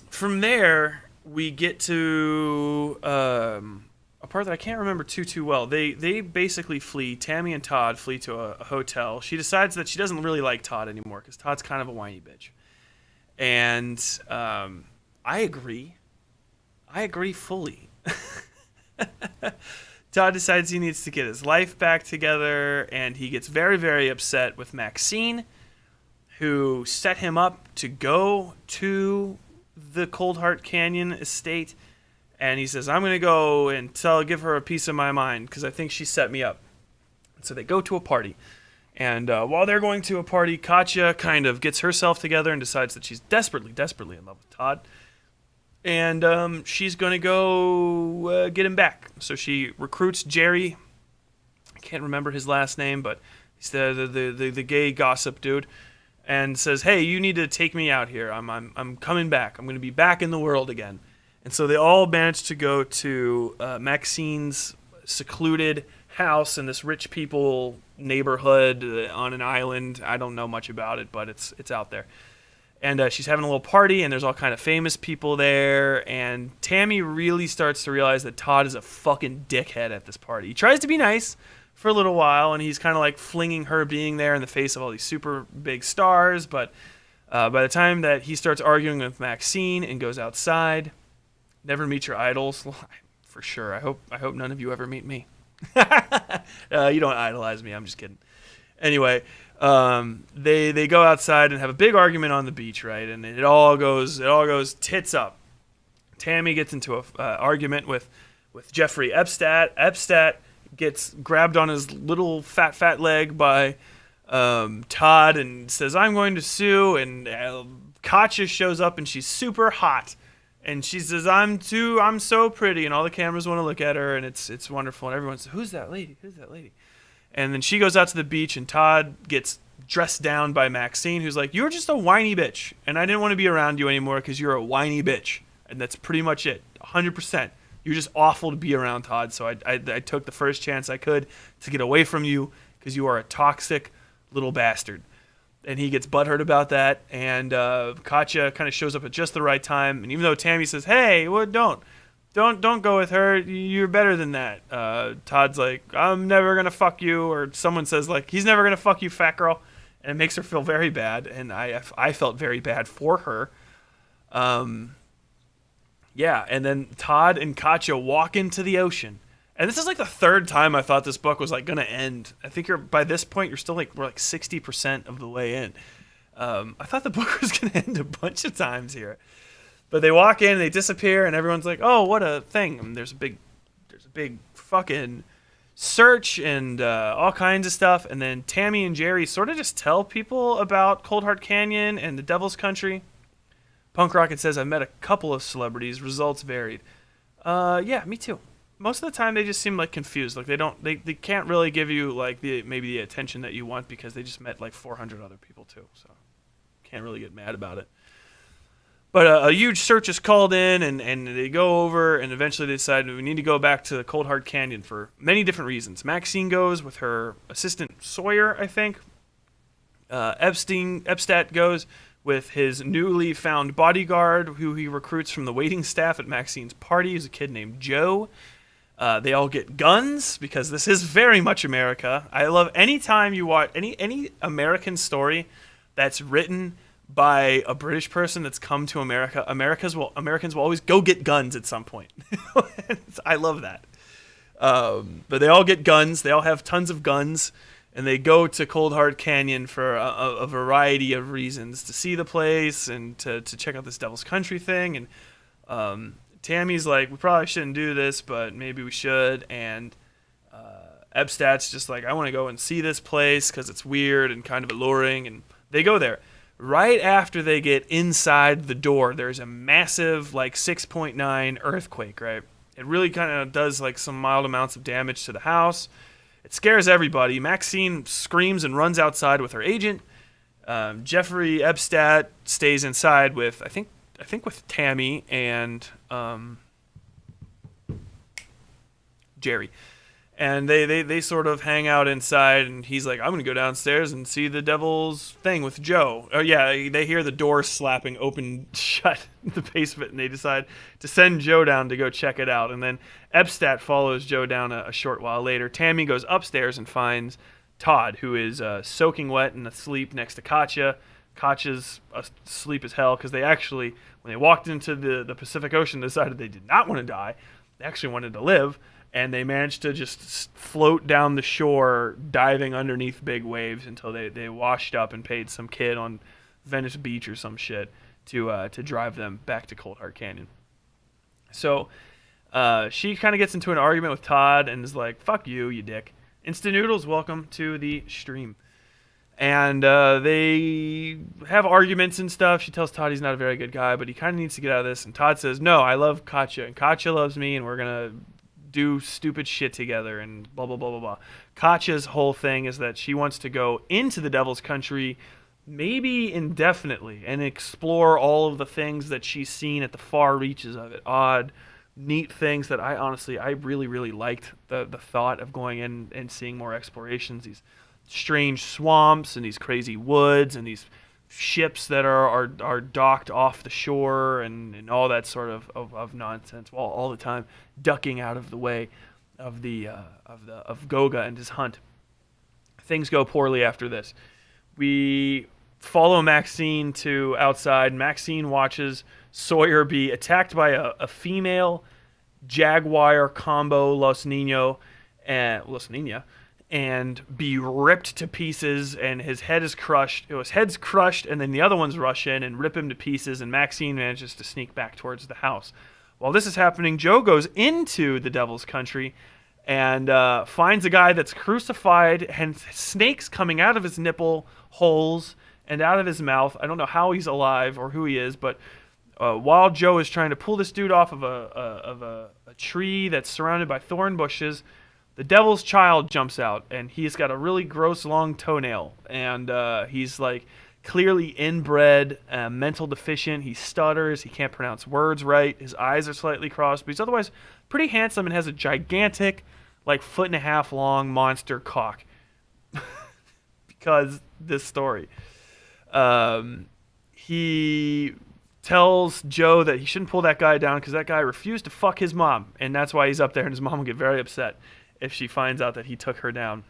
Speaker 1: From there, we get to a part that I can't remember too well. They basically flee. Tammy and Todd flee to a hotel. She decides that she doesn't really like Todd anymore because Todd's kind of a whiny bitch. And I agree. I agree fully. Todd decides he needs to get his life back together, and he gets very, very upset with Maxine, who set him up to go to the Coldheart Canyon estate. And he says, I'm going to go and give her a piece of my mind because I think she set me up. So they go to a party. And while they're going to a party, Katya kind of gets herself together and decides that she's desperately, desperately in love with Todd. And she's going to go get him back. So she recruits Jerry. I can't remember his last name, but he's the gay gossip dude. And says, hey, you need to take me out here. I'm coming back. I'm going to be back in the world again. And so they all manage to go to Maxine's secluded house in this rich people neighborhood on an island. I don't know much about it, but it's out there. And she's having a little party, and there's all kind of famous people there. And Tammy really starts to realize that Todd is a fucking dickhead at this party. He tries to be nice for a little while, and he's kind of like flinging her being there in the face of all these super big stars. But by the time that he starts arguing with Maxine and goes outside, never meet your idols. Well, for sure. I hope none of you ever meet me. You don't idolize me. I'm just kidding. Anyway, they go outside and have a big argument on the beach, right? And it all goes tits up. Tammy gets into a argument with Jeffrey Epstat. Epstat gets grabbed on his little fat leg by Todd and says, I'm going to sue. And Katya shows up, and she's super hot. And she says, I'm so pretty. And all the cameras want to look at her, and it's wonderful. And everyone says, who's that lady? Who's that lady? And then she goes out to the beach, and Todd gets dressed down by Maxine, who's like, you're just a whiny bitch. And I didn't want to be around you anymore because you're a whiny bitch. And that's pretty much it. 100%. You're just awful to be around, Todd. So I took the first chance I could to get away from you because you are a toxic little bastard. And he gets butthurt about that. And Katya kind of shows up at just the right time. And even though Tammy says, hey, well, don't go with her. You're better than that. Todd's like, I'm never going to fuck you. Or someone says, like, he's never going to fuck you, fat girl. And it makes her feel very bad. And I felt very bad for her. Yeah, and then Todd and Katya walk into the ocean. And this is like the third time I thought this book was like going to end. I think by this point, we're like 60% of the way in. I thought the book was going to end a bunch of times here. But they walk in, they disappear, and everyone's like, "Oh, what a thing!" And there's a big fucking search and all kinds of stuff. And then Tammy and Jerry sort of just tell people about Coldheart Canyon and the Devil's Country. Punk Rocket says, "I've met a couple of celebrities. Results varied." Yeah, me too. Most of the time, they just seem like confused. Like they can't really give you like maybe the attention that you want because they just met like 400 other people too. So can't really get mad about it. But a huge search is called in, and they go over, and eventually they decide we need to go back to the Coldheart Canyon for many different reasons. Maxine goes with her assistant Sawyer, I think. Epstat goes with his newly found bodyguard, who he recruits from the waiting staff at Maxine's party. He's a kid named Joe. They all get guns, because this is very much America. I love any time you watch any American story that's written by a British person that's come to America. Americans will always go get guns at some point. I love that. But they all get guns. They all have tons of guns, and they go to Coldheart Canyon for a variety of reasons, to see the place and to check out this Devil's Country thing. And Tammy's like, we probably shouldn't do this, but maybe we should. And Epstat's just like, I want to go and see this place because it's weird and kind of alluring. And they go there. Right after they get inside the door, there's a massive, like, 6.9 earthquake, right? It really kind of does, like, some mild amounts of damage to the house. It scares everybody. Maxine screams and runs outside with her agent. Jeffrey Epstat stays inside with, I think with Tammy and Jerry. And they sort of hang out inside, and he's like, I'm going to go downstairs and see the devil's thing with Joe. Oh, yeah, they hear the door slapping open shut in the basement, and they decide to send Joe down to go check it out. And then Epstat follows Joe down a short while later. Tammy goes upstairs and finds Todd, who is soaking wet and asleep next to Katya. Katya's asleep as hell because they actually, when they walked into the Pacific Ocean, decided they did not want to die. They actually wanted to live. And they managed to just float down the shore, diving underneath big waves until they washed up and paid some kid on Venice Beach or some shit to drive them back to Coldheart Canyon. So she kind of gets into an argument with Todd and is like, fuck you, you dick. Instant Noodles, welcome to the stream. And they have arguments and stuff. She tells Todd he's not a very good guy, but he kind of needs to get out of this. And Todd says, no, I love Katya, and Katya loves me, and we're going to do stupid shit together and blah blah blah blah blah. Katya's whole thing is that she wants to go into the Devil's Country, maybe indefinitely, and explore all of the things that she's seen at the far reaches of it. Odd, neat things that I really really liked the thought of going in and seeing more explorations. These strange swamps and these crazy woods and these ships that are docked off the shore and all that sort of nonsense, while all the time ducking out of the way of Goga and his hunt. Things go poorly after this. We follow Maxine to outside. Maxine watches Sawyer be attacked by a female jaguar combo Los Nina, and be ripped to pieces, and his head is crushed. His head's crushed, and then the other ones rush in and rip him to pieces, and Maxine manages to sneak back towards the house. While this is happening, Joe goes into the Devil's Country and finds a guy that's crucified and snakes coming out of his nipple holes and out of his mouth. I don't know how he's alive or who he is, but while Joe is trying to pull this dude off of a tree that's surrounded by thorn bushes, the Devil's Child jumps out, and he's got a really gross long toenail, and he's like clearly inbred, mental deficient. He stutters, he can't pronounce words right, his eyes are slightly crossed, but he's otherwise pretty handsome and has a gigantic, like 1.5 foot long monster cock. Because this story. He tells Joe that he shouldn't pull that guy down because that guy refused to fuck his mom, and that's why he's up there, and his mom will get very upset if she finds out that he took her down.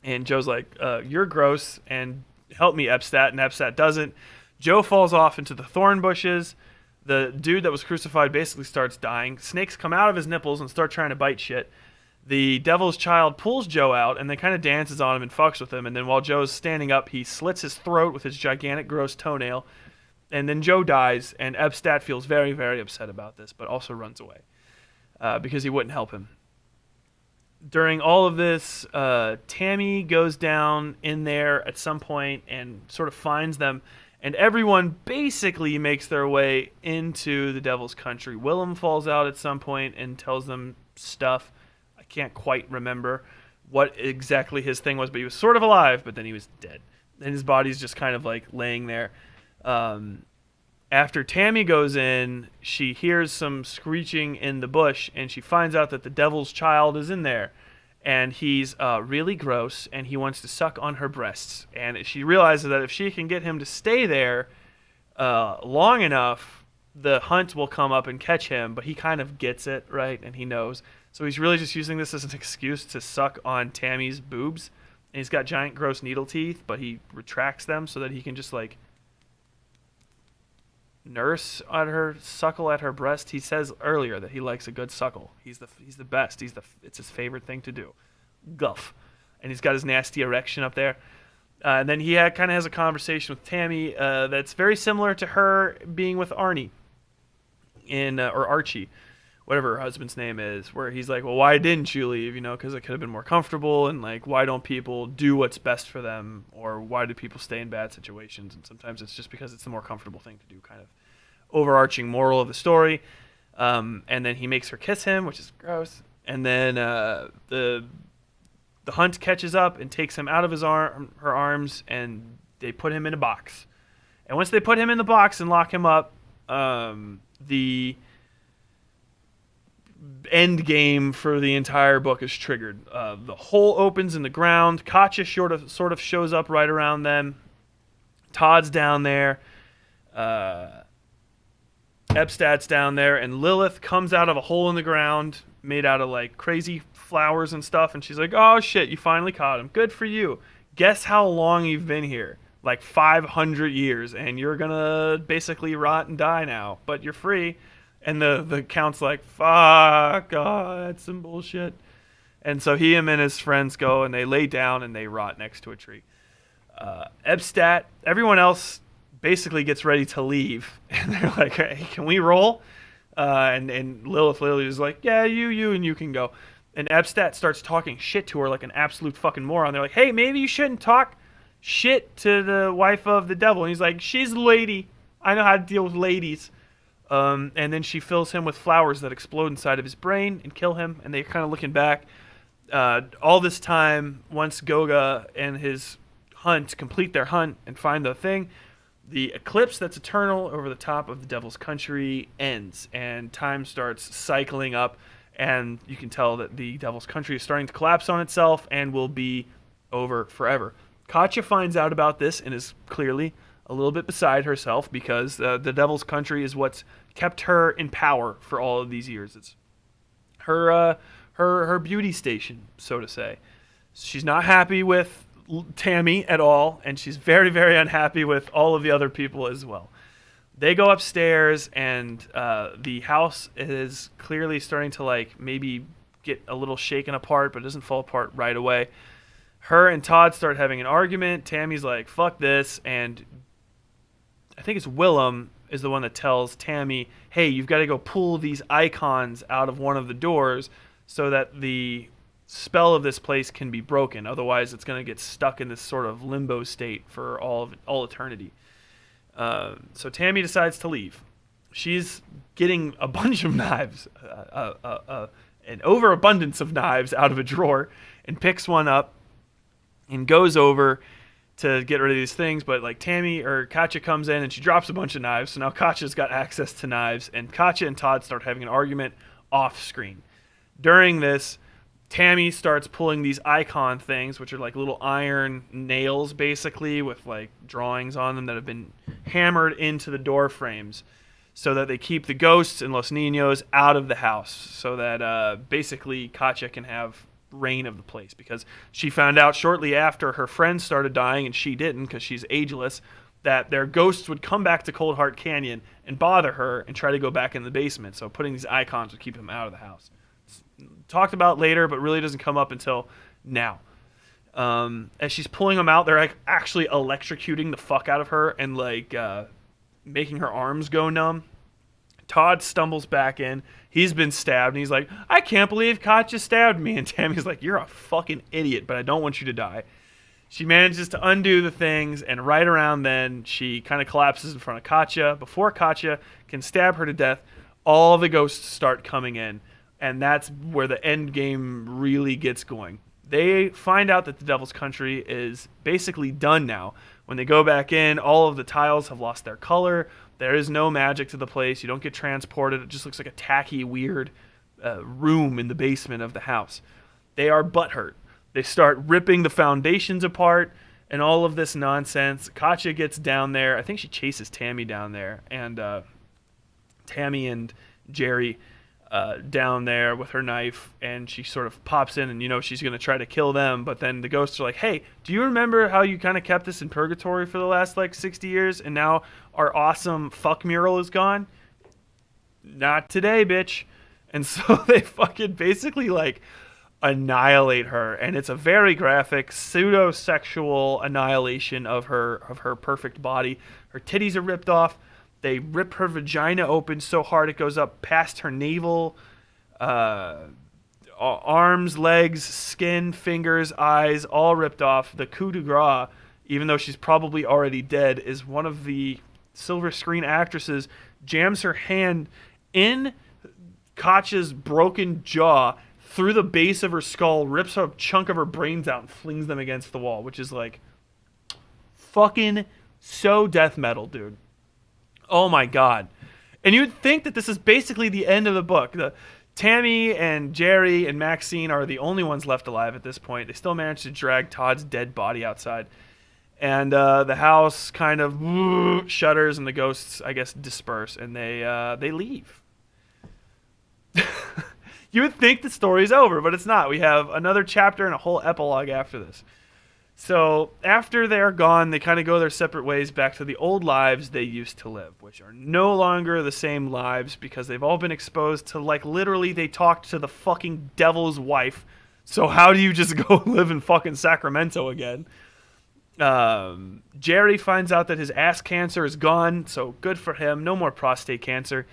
Speaker 1: And Joe's like, you're gross, and help me, Epstat. And Epstat doesn't. Joe falls off into the thorn bushes. The dude that was crucified basically starts dying. Snakes come out of his nipples and start trying to bite shit. The Devil's Child pulls Joe out and then kind of dances on him and fucks with him. And then while Joe's standing up, he slits his throat with his gigantic gross toenail. And then Joe dies, and Epstat feels very, very upset about this, but also runs away because he wouldn't help him. During all of this, Tammy goes down in there at some point and sort of finds them, and everyone basically makes their way into the Devil's Country. Willem falls out at some point and tells them stuff. I can't quite remember what exactly his thing was, but he was sort of alive, but then he was dead. And his body's just kind of like laying there. After Tammy goes in, she hears some screeching in the bush, and she finds out that the Devil's Child is in there. And he's really gross, and he wants to suck on her breasts. And she realizes that if she can get him to stay there long enough, the hunt will come up and catch him. But he kind of gets it, right? And he knows. So he's really just using this as an excuse to suck on Tammy's boobs. And he's got giant gross needle teeth, but he retracts them so that he can just like nurse on her, suckle at her breast. He says earlier that he likes a good suckle. He's the best. It's his favorite thing to do. Guff. And he's got his nasty erection up there. And then he kind of has a conversation with Tammy that's very similar to her being with Arnie or Archie, whatever her husband's name is, where he's like, well, why didn't you leave? Because it could have been more comfortable, and like, why don't people do what's best for them, or why do people stay in bad situations? And sometimes it's just because it's the more comfortable thing to do, kind of overarching moral of the story. And then he makes her kiss him, which is gross. And then the hunt catches up and takes him out of her arms, and they put him in a box. And once they put him in the box and lock him up, the end game for the entire book is triggered. The hole opens in the ground. Katya sort of shows up right around them. Todd's down there. Epstat's down there, and Lilith comes out of a hole in the ground made out of like crazy flowers and stuff, and she's like, "Oh shit, you finally caught him. Good for you. Guess how long you've been here? Like 500 years, and you're gonna basically rot and die now, but you're free." And the Count's like, "Fuck, oh, that's some bullshit." And so him and his friends go, and they lay down, and they rot next to a tree. Epstat, everyone else basically gets ready to leave, and they're like, "Hey, can we roll?" And Lilith literally is like, "Yeah, and you can go." And Epstat starts talking shit to her like an absolute fucking moron. They're like, "Hey, maybe you shouldn't talk shit to the wife of the devil." And he's like, "She's a lady. I know how to deal with ladies." And then she fills him with flowers that explode inside of his brain and kill him. And they're kind of looking back. All this time, once Goga and his hunt complete their hunt and find the thing, the eclipse that's eternal over the top of the devil's country ends, and time starts cycling up, and you can tell that the devil's country is starting to collapse on itself and will be over forever. Katya finds out about this and is clearly a little bit beside herself, because the devil's country is what's kept her in power for all of these years. It's her beauty station, so to say. She's not happy with Tammy at all, and she's very, very unhappy with all of the other people as well. They go upstairs, and the house is clearly starting to like maybe get a little shaken apart, but it doesn't fall apart right away. Her and Todd start having an argument. Tammy's like, "Fuck this," and I think it's Willem is the one that tells Tammy, "Hey, you've got to go pull these icons out of one of the doors so that the spell of this place can be broken. Otherwise, it's going to get stuck in this sort of limbo state for all eternity." So Tammy decides to leave. She's getting a bunch of knives, an overabundance of knives out of a drawer, and picks one up and goes over to get rid of these things. But like Katya comes in and she drops a bunch of knives. So now Katya's got access to knives, and Katya and Todd start having an argument off screen. During this, Tammy starts pulling these icon things, which are like little iron nails, basically, with like drawings on them that have been hammered into the door frames so that they keep the ghosts and Los Niños out of the house, so that basically Katya can have reign of the place, because she found out shortly after her friends started dying, and she didn't because she's ageless, that their ghosts would come back to Coldheart Canyon and bother her and try to go back in the basement. So putting these icons would keep them out of the house. Talked about later, but really doesn't come up until now. As she's pulling them out, they're like actually electrocuting the fuck out of her and like making her arms go numb. Todd stumbles back in. He's been stabbed, and he's like, "I can't believe Katya stabbed me." And Tammy's like, "You're a fucking idiot, but I don't want you to die." She manages to undo the things, and right around then, she kind of collapses in front of Katya. Before Katya can stab her to death, all the ghosts start coming in. And that's where the end game really gets going. They find out that the Devil's Country is basically done now. When they go back in, all of the tiles have lost their color. There is no magic to the place. You don't get transported. It just looks like a tacky, weird room in the basement of the house. They are butthurt. They start ripping the foundations apart and all of this nonsense. Katya gets down there. I think she chases Tammy down there. And Tammy and Jerry down there with her knife, and she sort of pops in, and she's going to try to kill them, but then the ghosts are like, "Hey, do you remember how you kind of kept us in purgatory for the last like 60 years, and now our awesome fuck mural is gone? Not today, bitch." And so they fucking basically like annihilate her, and it's a very graphic pseudo-sexual annihilation of her perfect body. Her titties are ripped off. They rip her vagina open so hard it goes up past her navel. Arms, legs, skin, fingers, eyes, all ripped off. The coup de grace, even though she's probably already dead, is one of the silver screen actresses jams her hand in Katya's broken jaw through the base of her skull, rips a chunk of her brains out, and flings them against the wall, which is like fucking so death metal, dude. Oh my god. And you'd think that this is basically the end of the book. Tammy and Jerry and Maxine are the only ones left alive at this point. They still manage to drag Todd's dead body outside. And the house kind of shudders, and the ghosts, I guess, disperse, and they leave. You would think the story's over, but it's not. We have another chapter and a whole epilogue after this. So after they're gone, they kind of go their separate ways back to the old lives they used to live, which are no longer the same lives because they've all been exposed to, like, literally they talked to the fucking devil's wife. So how do you just go live in fucking Sacramento again? Jerry finds out that his ass cancer is gone, so good for him. No more prostate cancer.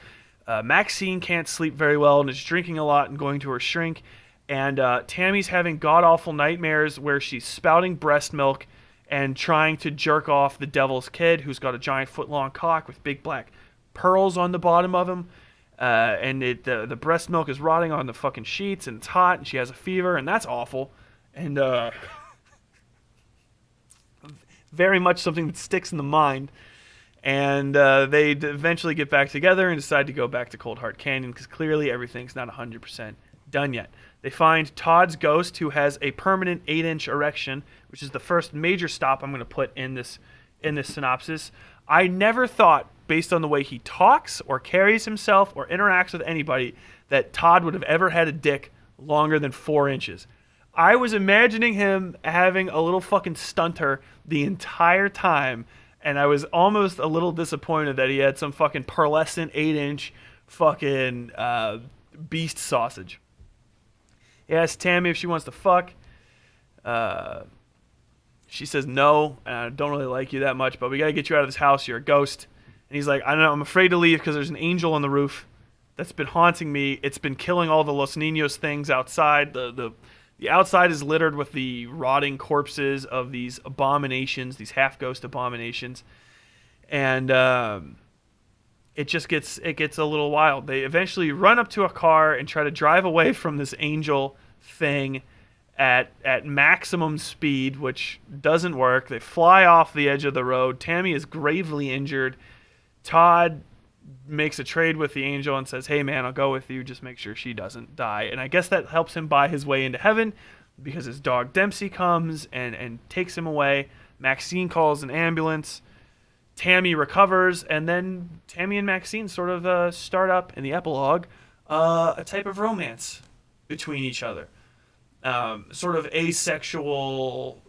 Speaker 1: Maxine can't sleep very well and is drinking a lot and going to her shrink. And Tammy's having god-awful nightmares where she's spouting breast milk and trying to jerk off the devil's kid, who's got a giant foot-long cock with big black pearls on the bottom of him. And the breast milk is rotting on the fucking sheets, and it's hot, and she has a fever, and that's awful. And very much something that sticks in the mind. And they eventually get back together and decide to go back to Coldheart Canyon because clearly everything's not 100% done yet. They find Todd's ghost, who has a permanent 8-inch erection, which is the first major stop I'm going to put in this synopsis. I never thought, based on the way he talks or carries himself or interacts with anybody, that Todd would have ever had a dick longer than 4 inches. I was imagining him having a little fucking stunter the entire time, and I was almost a little disappointed that he had some fucking pearlescent 8-inch fucking beast sausage. He asks Tammy if she wants to fuck. She says no, and I don't really like you that much, but we gotta get you out of this house. You're a ghost. And he's like, I don't know, I'm afraid to leave because there's an angel on the roof that's been haunting me. It's been killing all the Los Niños things outside. The outside is littered with the rotting corpses of these abominations, these half-ghost abominations. And it gets a little wild. They eventually run up to a car and try to drive away from this angel thing at maximum speed, which doesn't work. They fly off the edge of the road. Tammy is gravely injured. Todd makes a trade with the angel and says, hey man, I'll go with you, just make sure she doesn't die. And I guess that helps him buy his way into heaven because his dog Dempsey comes and takes him away. Maxine calls an ambulance. Tammy recovers, and then Tammy and Maxine sort of start up in the epilogue a type of romance between each other. Sort of asexual,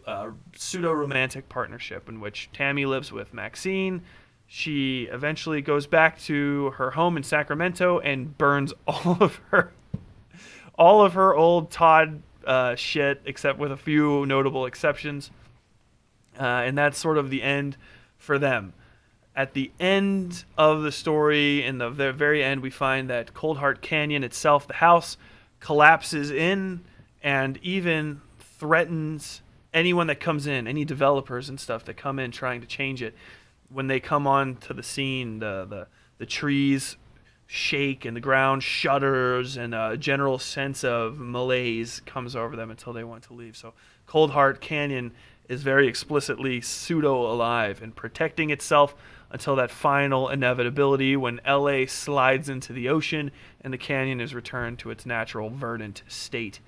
Speaker 1: pseudo-romantic partnership in which Tammy lives with Maxine. She eventually goes back to her home in Sacramento and burns all of her old Todd shit, except with a few notable exceptions. And that's sort of the end for them. At the end of the story, in the very end, we find that Coldheart Canyon itself, the house, collapses in and even threatens anyone that comes in, any developers and stuff that come in trying to change it. When they come on to the scene, the trees shake and the ground shudders, and a general sense of malaise comes over them until they want to leave. So Coldheart Canyon is very explicitly pseudo-alive and protecting itself until that final inevitability when LA slides into the ocean and the canyon is returned to its natural verdant state.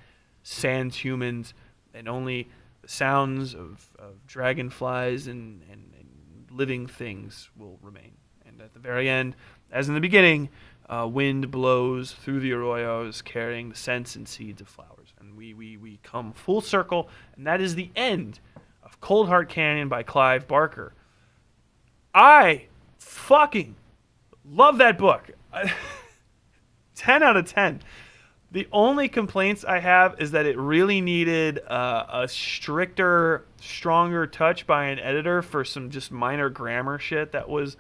Speaker 1: Sans humans, and only the sounds of dragonflies and living things will remain. And at the very end, as in the beginning, wind blows through the arroyos carrying the scents and seeds of flowers. And we come full circle, and that is the end of Coldheart Canyon by Clive Barker. I fucking love that book. 10 out of 10. The only complaints I have is that it really needed a stricter, stronger touch by an editor for some just minor grammar shit that was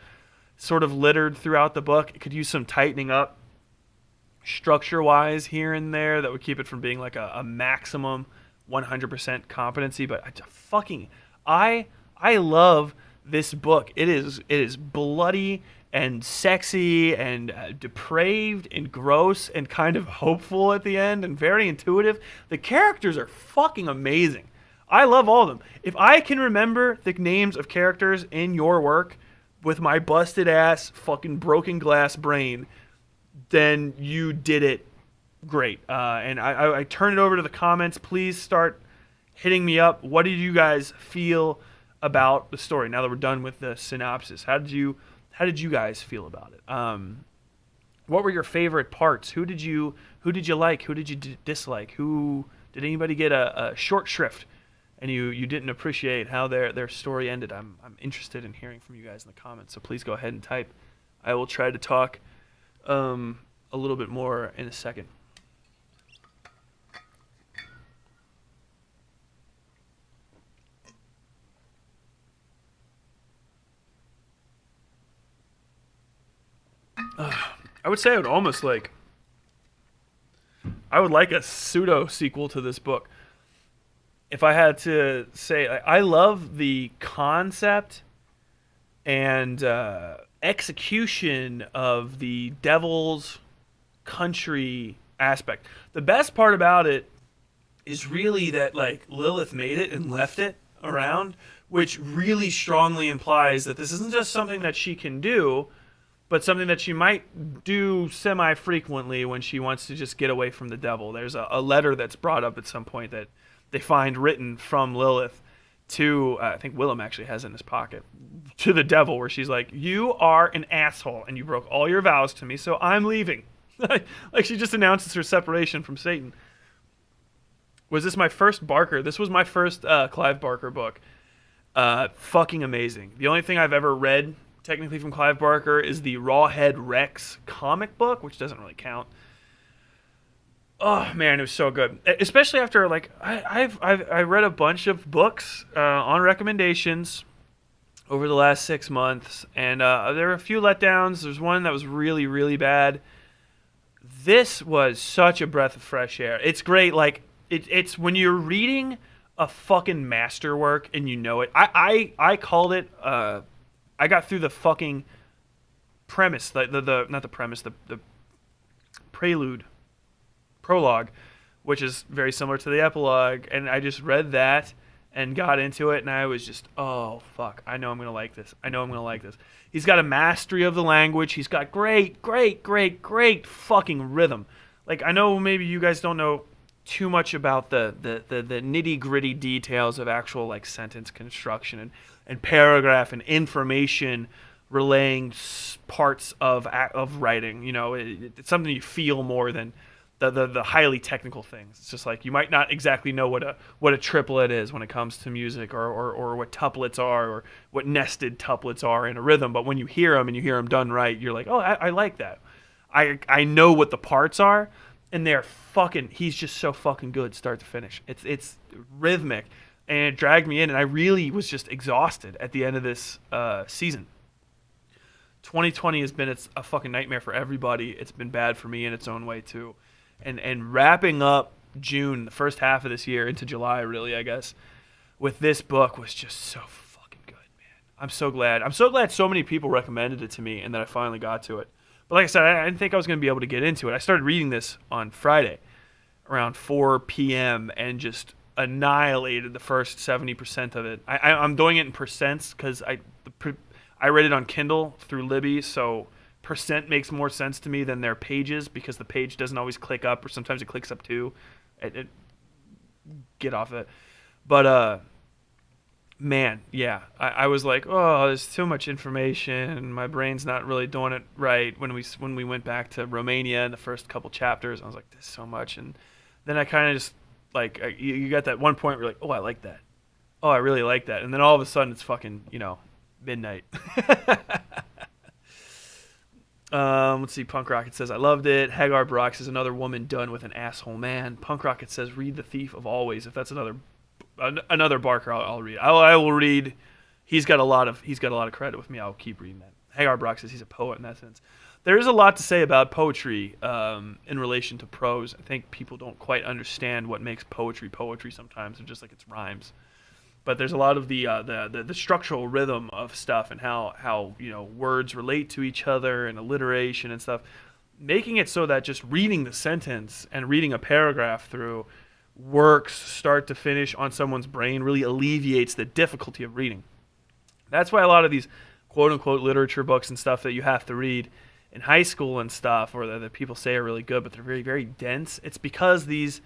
Speaker 1: sort of littered throughout the book. It could use some tightening up structure-wise here and there that would keep it from being like a maximum 100% competency. But I love this book. It is bloody and sexy and depraved and gross and kind of hopeful at the end and very intuitive. The characters are fucking amazing. I love all of them. If I can remember the names of characters in your work with my busted ass fucking broken glass brain, then you did it great. And I turn it over to the comments. Please start hitting me up. What did you guys feel about the story now that we're done with the synopsis? How did you guys feel about it? What were your favorite parts? Who did you like? Who did you dislike? Who did anybody get a short shrift and you didn't appreciate how their story ended? I'm interested in hearing from you guys in the comments. So please go ahead and type. I will try to talk a little bit more in a second. I would say I would almost like. I would like a pseudo sequel to this book. If I had to say, I love the concept and execution of the Devil's Country aspect. The best part about it is really that like Lilith made it and left it around, which really strongly implies that this isn't just something that she can do, but something that she might do semi-frequently when she wants to just get away from the devil. There's a letter that's brought up at some point that they find written from Lilith to, I think Willem actually has it in his pocket, to the devil, where she's like, you are an asshole, and you broke all your vows to me, so I'm leaving. Like she just announces her separation from Satan. Was this my first Barker? This was my first Clive Barker book. Fucking amazing. The only thing I've ever read technically from Clive Barker is the Rawhead Rex comic book, which doesn't really count. Oh man, it was so good. Especially after like I read a bunch of books on recommendations over the last 6 months, and there were a few letdowns. There's one that was really, really bad. This was such a breath of fresh air. It's great. Like it's when you're reading a fucking masterwork and you know it. I called it. I got through the fucking premise, the not the premise, the prologue, which is very similar to the epilogue, and I just read that and got into it, and I was just, oh fuck, I know I'm gonna like this. He's got a mastery of the language. He's got great fucking rhythm. Like I know maybe you guys don't know too much about the nitty gritty details of actual like sentence construction and paragraph and information relaying parts of writing. You know, it's something you feel more than the highly technical things. It's just like you might not exactly know what a triplet is when it comes to music, or what tuplets are, or what nested tuplets are in a rhythm. But when you hear them and you hear them done right, you're like, oh, I like that. I know what the parts are, and they're fucking. He's just so fucking good, start to finish. It's rhythmic, and it dragged me in, and I really was just exhausted at the end of this season. 2020 has been a fucking nightmare for everybody. It's been bad for me in its own way too. And wrapping up June, the first half of this year, into July, really, I guess, with this book was just so fucking good, man. I'm so glad. So many people recommended it to me and that I finally got to it. But like I said, I didn't think I was going to be able to get into it. I started reading this on Friday around 4 p.m. and just annihilated the first 70% of it. I'm doing it in percents because I read it on Kindle through Libby, so percent makes more sense to me than their pages, because the page doesn't always click up, or sometimes it clicks up too. Get off it. But man, yeah, I was like, oh, there's too much information. My brain's not really doing it right. When we went back to Romania in the first couple chapters, I was like, there's so much. And then I kind of just like you got that one point where you're like, oh, I like that. Oh, I really like that. And then all of a sudden it's fucking midnight. Let's see. Punk Rocket says, I loved it. Hagar Brock says, another woman done with an asshole man. Punk Rocket says, read The Thief of Always. If that's another Barker, I'll read. I will read. He's got a lot of credit with me. I'll keep reading that. Hagar Brock says he's a poet in that sense. There is a lot to say about poetry in relation to prose. I think people don't quite understand what makes poetry sometimes. They're just like it's rhymes. But there's a lot of the structural rhythm of stuff, and how words relate to each other, and alliteration and stuff, making it so that just reading the sentence and reading a paragraph through works start to finish on someone's brain really alleviates the difficulty of reading. That's why a lot of these quote unquote literature books and stuff that you have to read in high school and stuff, or that people say are really good, but they're very, very dense. It's because these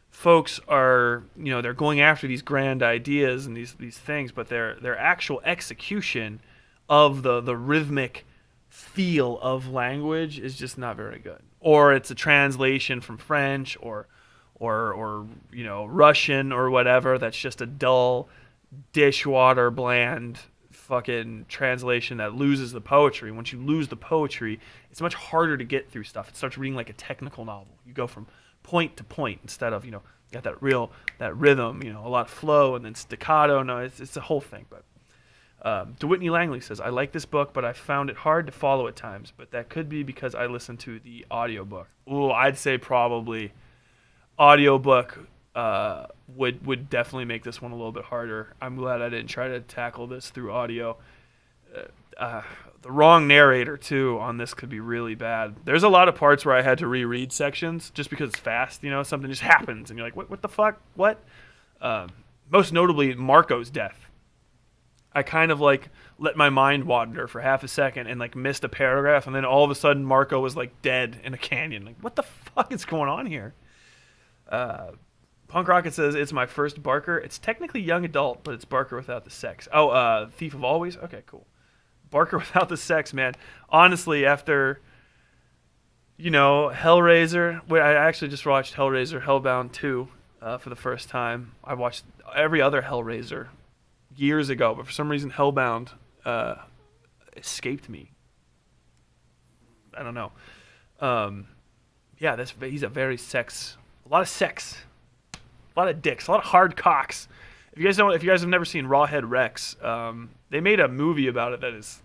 Speaker 1: folks are, they're going after these grand ideas and these things, but their actual execution of the rhythmic feel of language is just not very good. Or it's a translation from French or Russian or whatever that's just a dull dishwater bland fucking translation that loses the poetry. Once you lose the poetry, it's much harder to get through stuff. It starts reading like a technical novel. You go from point to point instead of, got that rhythm, a lot of flow and then staccato. No, it's a whole thing. But DeWhitney Langley says, I like this book, but I found it hard to follow at times, but that could be because I listened to the audiobook. Ooh, I'd say probably audiobook would definitely make this one a little bit harder. I'm glad I didn't try to tackle this through audio. The wrong narrator, too, on this could be really bad. There's a lot of parts where I had to reread sections just because it's fast. Something just happens, and you're like, what the fuck? What? Most notably, Marco's death. I kind of, let my mind wander for half a second and, missed a paragraph, and then all of a sudden Marco was, dead in a canyon. Like, what the fuck is going on here? Punk Rocket says, it's my first Barker. It's technically young adult, but it's Barker without the sex. Oh, Thief of Always? Okay, cool. Barker without the sex, man. Honestly, after, Hellraiser. I actually just watched Hellraiser Hellbound 2 for the first time. I watched every other Hellraiser years ago, but for some reason Hellbound escaped me. I don't know. Yeah, he's a very a lot of sex, a lot of dicks, a lot of hard cocks. If you guys have never seen Rawhead Rex, they made a movie about it that is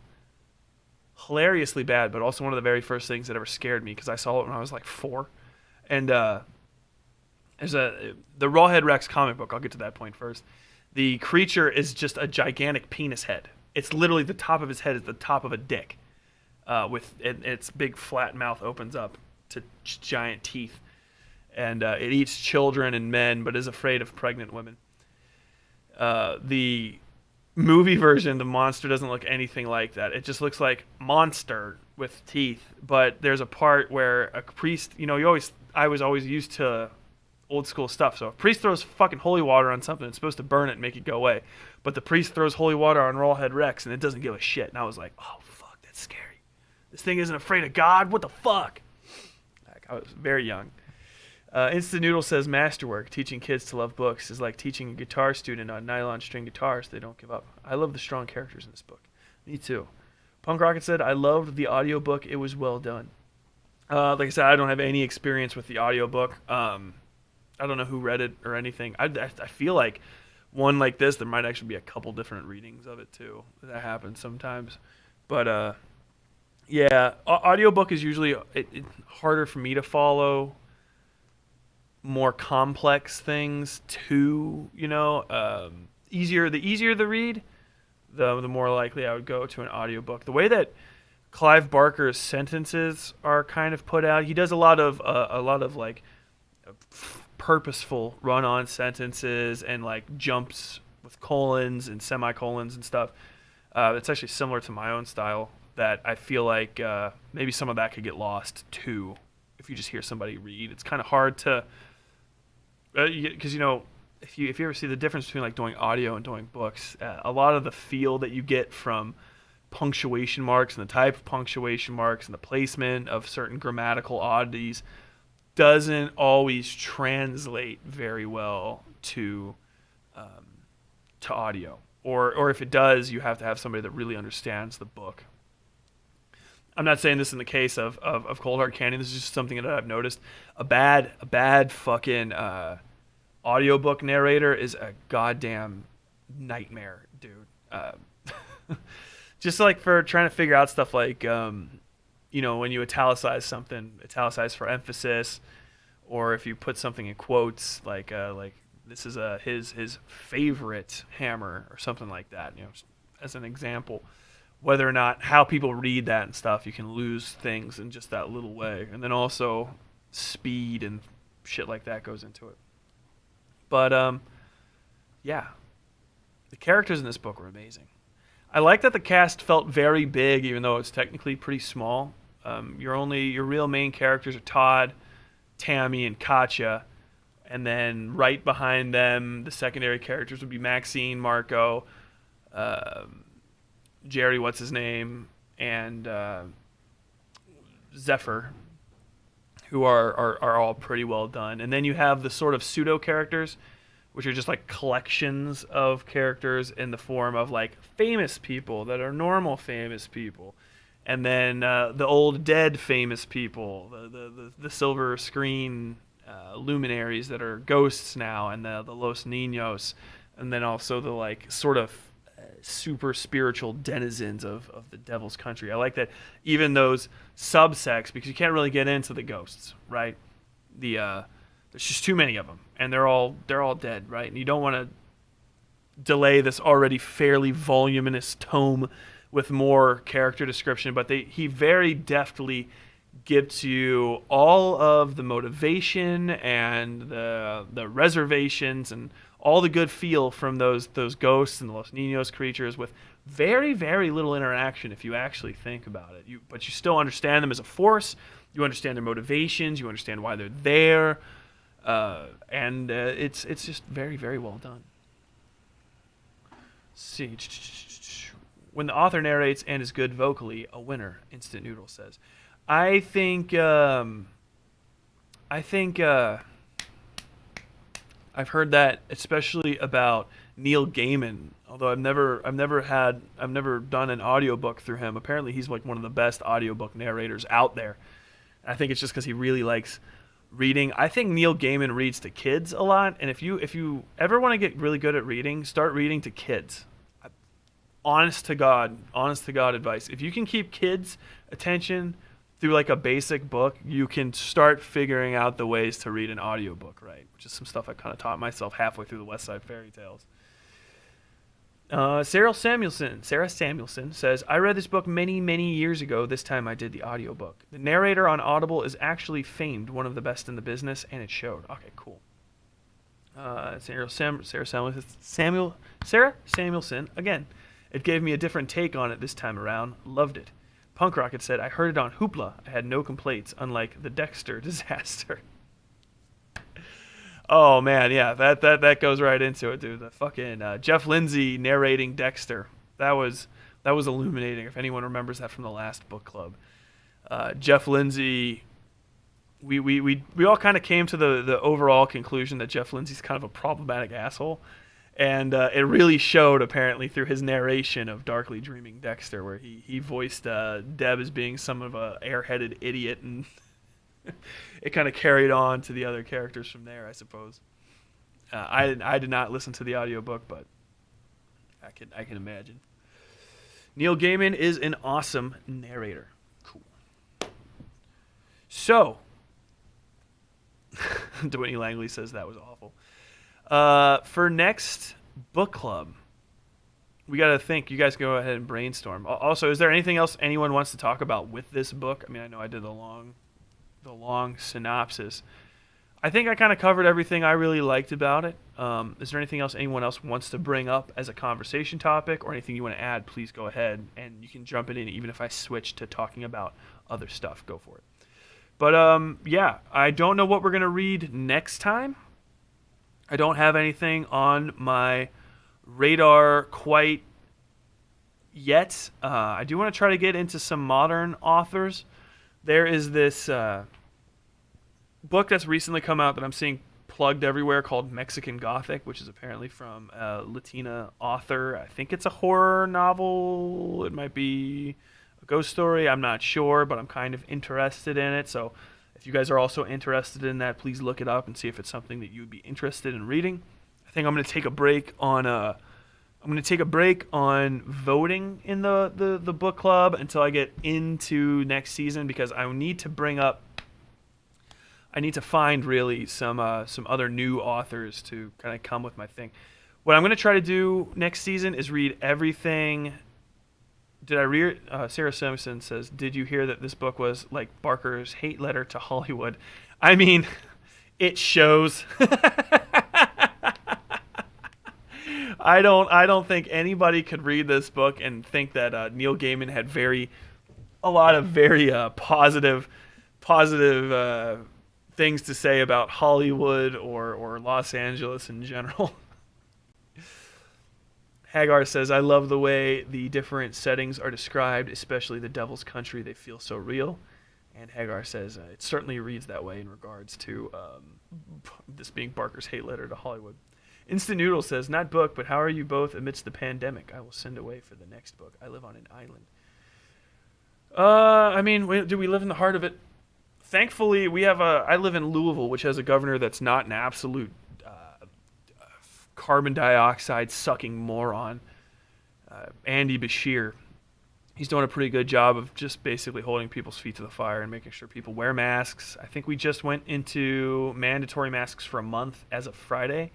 Speaker 1: hilariously bad, but also one of the very first things that ever scared me because I saw it when I was 4. And there's the Rawhead Rex comic book. I'll get to that point first. The creature is just a gigantic penis head. It's literally the top of his head is the top of a dick, with its big flat mouth opens up to giant teeth, and it eats children and men, but is afraid of pregnant women. The movie version, the monster doesn't look anything like that. It just looks like monster with teeth. But there's a part where a priest, I was always used to old school stuff. So if a priest throws fucking holy water on something, it's supposed to burn it and make it go away. But the priest throws holy water on Rawhead Rex and it doesn't give a shit. And I was like, oh fuck, that's scary. This thing isn't afraid of God. What the fuck? I was very young. Instant Noodle says, masterwork. Teaching kids to love books is like teaching a guitar student on nylon string guitars. They don't give up. I love the strong characters in this book. Me too. Punk Rocket said, I loved the audiobook. It was well done. Like I said, I don't have any experience with the audiobook. I don't know who read it or anything. I feel like one like this, there might actually be a couple different readings of it too. That happens sometimes. But yeah, audiobook is usually harder for me to follow. More complex things too, easier the read, the more likely I would go to an audiobook. The way that Clive Barker's sentences are kind of put out, he does a lot of purposeful run-on sentences and jumps with colons and semicolons and stuff. It's actually similar to my own style that I feel like maybe some of that could get lost too if you just hear somebody read. It's kind of hard to because if you ever see the difference between doing audio and doing books, a lot of the feel that you get from punctuation marks and the type of punctuation marks and the placement of certain grammatical oddities doesn't always translate very well to audio, or if it does, you have to have somebody that really understands the book. I'm not saying this in the case of Coldheart Canyon. This is just something that I've noticed. A bad fucking audiobook narrator is a goddamn nightmare, dude. Just for trying to figure out stuff when you italicize something, italicize for emphasis, or if you put something in quotes, this is his favorite hammer or something like that, as an example. Whether or not how people read that and stuff, you can lose things in just that little way. And then also speed and shit like that goes into it. But, yeah. The characters in this book were amazing. I like that the cast felt very big, even though it's technically pretty small. Your real main characters are Todd, Tammy, and Katya, and then right behind them, the secondary characters would be Maxine, Marco, Jerry, what's his name, and Zephyr, who are all pretty well done. And then you have the sort of pseudo characters, which are just like collections of characters in the form of like famous people that are normal famous people. And then the old dead famous people, the silver screen luminaries that are ghosts now, and the Los Niños, and then also the like sort of super spiritual denizens of the devil's country. I like that even those subsects, because you can't really get into the ghosts, right? There's just too many of them, and they're all dead, right? And you don't want to delay this already fairly voluminous tome with more character description, but he very deftly gives you all of the motivation and the reservations and all the good feel from those ghosts and the Los Niños creatures with very, very little interaction if you actually think about it. But you still understand them as a force. You understand their motivations. You understand why they're there. And it's just very, very well done. Let's see. When the author narrates and is good vocally, a winner, Instant Noodle says. I think I've heard that especially about Neil Gaiman, although I've never done an audiobook through him. Apparently he's like one of the best audiobook narrators out there. I think it's just because he really likes reading. I think Neil Gaiman reads to kids a lot, and if you ever want to get really good at reading, start reading to kids. Honest to God advice. If you can keep kids' attention through like a basic book, you can start figuring out the ways to read an audiobook, right? Which is some stuff I kind of taught myself halfway through the West Side Fairy Tales. Sarah Samuelson says, I read this book many, many years ago. This time I did the audiobook. The narrator on Audible is actually famed, one of the best in the business, and it showed. Okay, cool. Sarah Samuelson, again. It gave me a different take on it this time around. Loved it. Punk Rocket said, I heard it on Hoopla. I had no complaints, unlike the Dexter disaster. Oh, man, yeah, that goes right into it, dude. The fucking Jeff Lindsay narrating Dexter. That was illuminating, if anyone remembers that from the last book club. Jeff Lindsay, we all kind of came to the overall conclusion that Jeff Lindsay's kind of a problematic asshole. And it really showed, apparently, through his narration of Darkly Dreaming Dexter, where he voiced Deb as being some of a airheaded idiot, and it kind of carried on to the other characters from there, I suppose. I did not listen to the audiobook, but I can imagine. Neil Gaiman is an awesome narrator. Cool. So, Dwayne Langley says that was awful. For next book club, we got to think. You guys go ahead and brainstorm. Also, is there anything else anyone wants to talk about with this book? I mean, I know I did the long synopsis. I think I kind of covered everything I really liked about it. Is there anything else anyone else wants to bring up as a conversation topic, or anything you want to add? Please go ahead, and you can jump in even if I switch to talking about other stuff. Go for it. But yeah, I don't know what we're gonna read next time. I don't have anything on my radar quite yet. I do want to try to get into some modern authors. There is this book that's recently come out that I'm seeing plugged everywhere called Mexican Gothic, which is apparently from a Latina author. I think it's a horror novel. It might be a ghost story. I'm not sure, but I'm kind of interested in it. So if you guys are also interested in that, please look it up and see if it's something that you would be interested in reading. I think I'm going to take a break on voting in the book club until I get into next season, because I need to find really some other new authors to kind of come with my thing. What I'm going to try to do next season is read everything. Sarah Simpson says, did you hear that this book was like Barker's hate letter to Hollywood? I mean, it shows. I don't think anybody could read this book and think that Neil Gaiman had very a lot of very positive things to say about Hollywood or Los Angeles in general. Hagar says, I love the way the different settings are described, especially the Devil's Country. They feel so real. And Hagar says, it certainly reads that way in regards to this being Barker's hate letter to Hollywood. Instant Noodle says, not book, but how are you both amidst the pandemic? I will send away for the next book. I live on an island. I mean, do we live in the heart of it? Thankfully, I live in Louisville, which has a governor that's not an absolute carbon dioxide sucking moron. Andy Bashir. He's doing a pretty good job of just basically holding people's feet to the fire and making sure people wear masks. I think we just went into mandatory masks for a month as of Friday,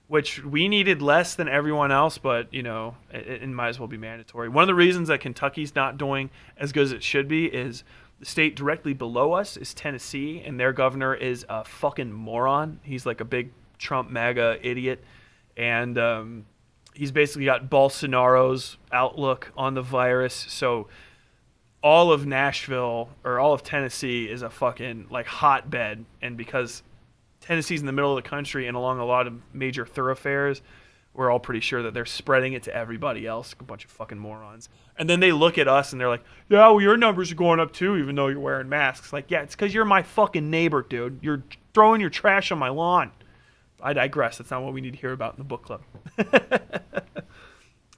Speaker 1: which we needed less than everyone else, but, you know, it might as well be mandatory. One of the reasons that Kentucky's not doing as good as it should be is the state directly below us is Tennessee, and their governor is a fucking moron. He's like a big Trump MAGA idiot, and he's basically got Bolsonaro's outlook on the virus. So all of Nashville or all of Tennessee is a fucking like hotbed, and because Tennessee's in the middle of the country and along a lot of major thoroughfares, we're all pretty sure that they're spreading it to everybody else. A bunch of fucking morons. And then they look at us and they're like, yeah, well, your numbers are going up too, even though you're wearing masks. Like, yeah, it's because you're my fucking neighbor, dude. You're throwing your trash on my lawn. I digress. That's not what we need to hear about in the book club.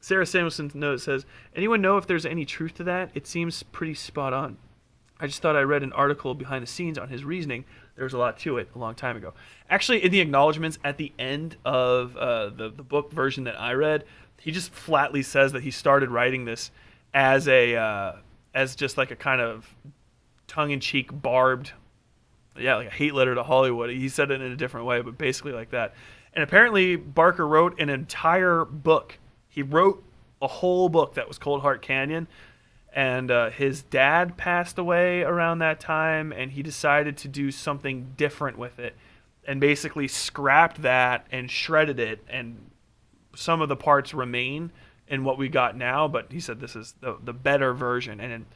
Speaker 1: Sarah Samuelson's note says, anyone know if there's any truth to that? It seems pretty spot on. I just thought I read an article behind the scenes on his reasoning. There was a lot to it a long time ago. Actually, in the acknowledgments at the end of the book version that I read, he just flatly says that he started writing this as just like a kind of tongue-in-cheek, barbed, like a hate letter to Hollywood. He said it in a different way, but basically like that. And apparently, Barker wrote an entire book. He wrote a whole book that was Coldheart Canyon. And his dad passed away around that time, and he decided to do something different with it and basically scrapped that and shredded it, and some of the parts remain in what we got now, but he said this is the better version. And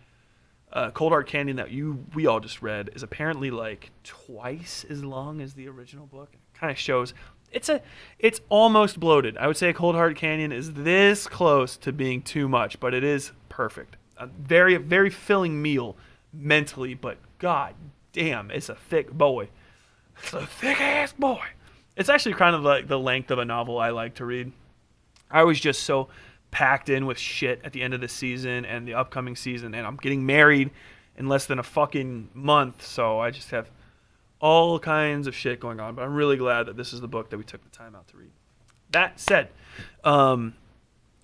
Speaker 1: Coldheart Canyon that we all just read is apparently like twice as long as the original book. It kind of shows it's almost bloated. I would say Coldheart Canyon is this close to being too much, but it is perfect. A very, very filling meal mentally, but god damn, it's a thick boy. It's a thick-ass boy. It's actually kind of like the length of a novel I like to read. I was just so packed in with shit at the end of the season and the upcoming season, and I'm getting married in less than a fucking month, so I just have all kinds of shit going on, but I'm really glad that this is the book that we took the time out to read. That said,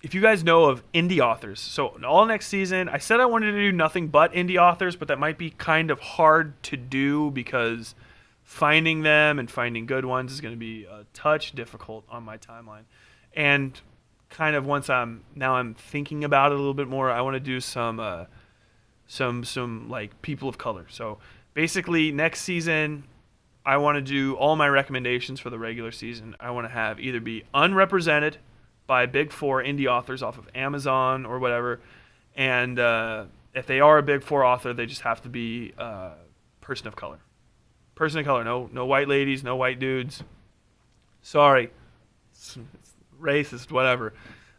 Speaker 1: if you guys know of indie authors, so all next season, I said I wanted to do nothing but indie authors, but that might be kind of hard to do because finding them and finding good ones is going to be a touch difficult on my timeline. And kind of once I'm thinking about it a little bit more, I want to do some like people of color. So basically next season, I want to do all my recommendations for the regular season. I want to have either be unrepresented by Big Four indie authors off of Amazon or whatever, and if they are a Big Four author, they just have to be person of color. Person of color, no white ladies, no white dudes. Sorry, it's racist, whatever.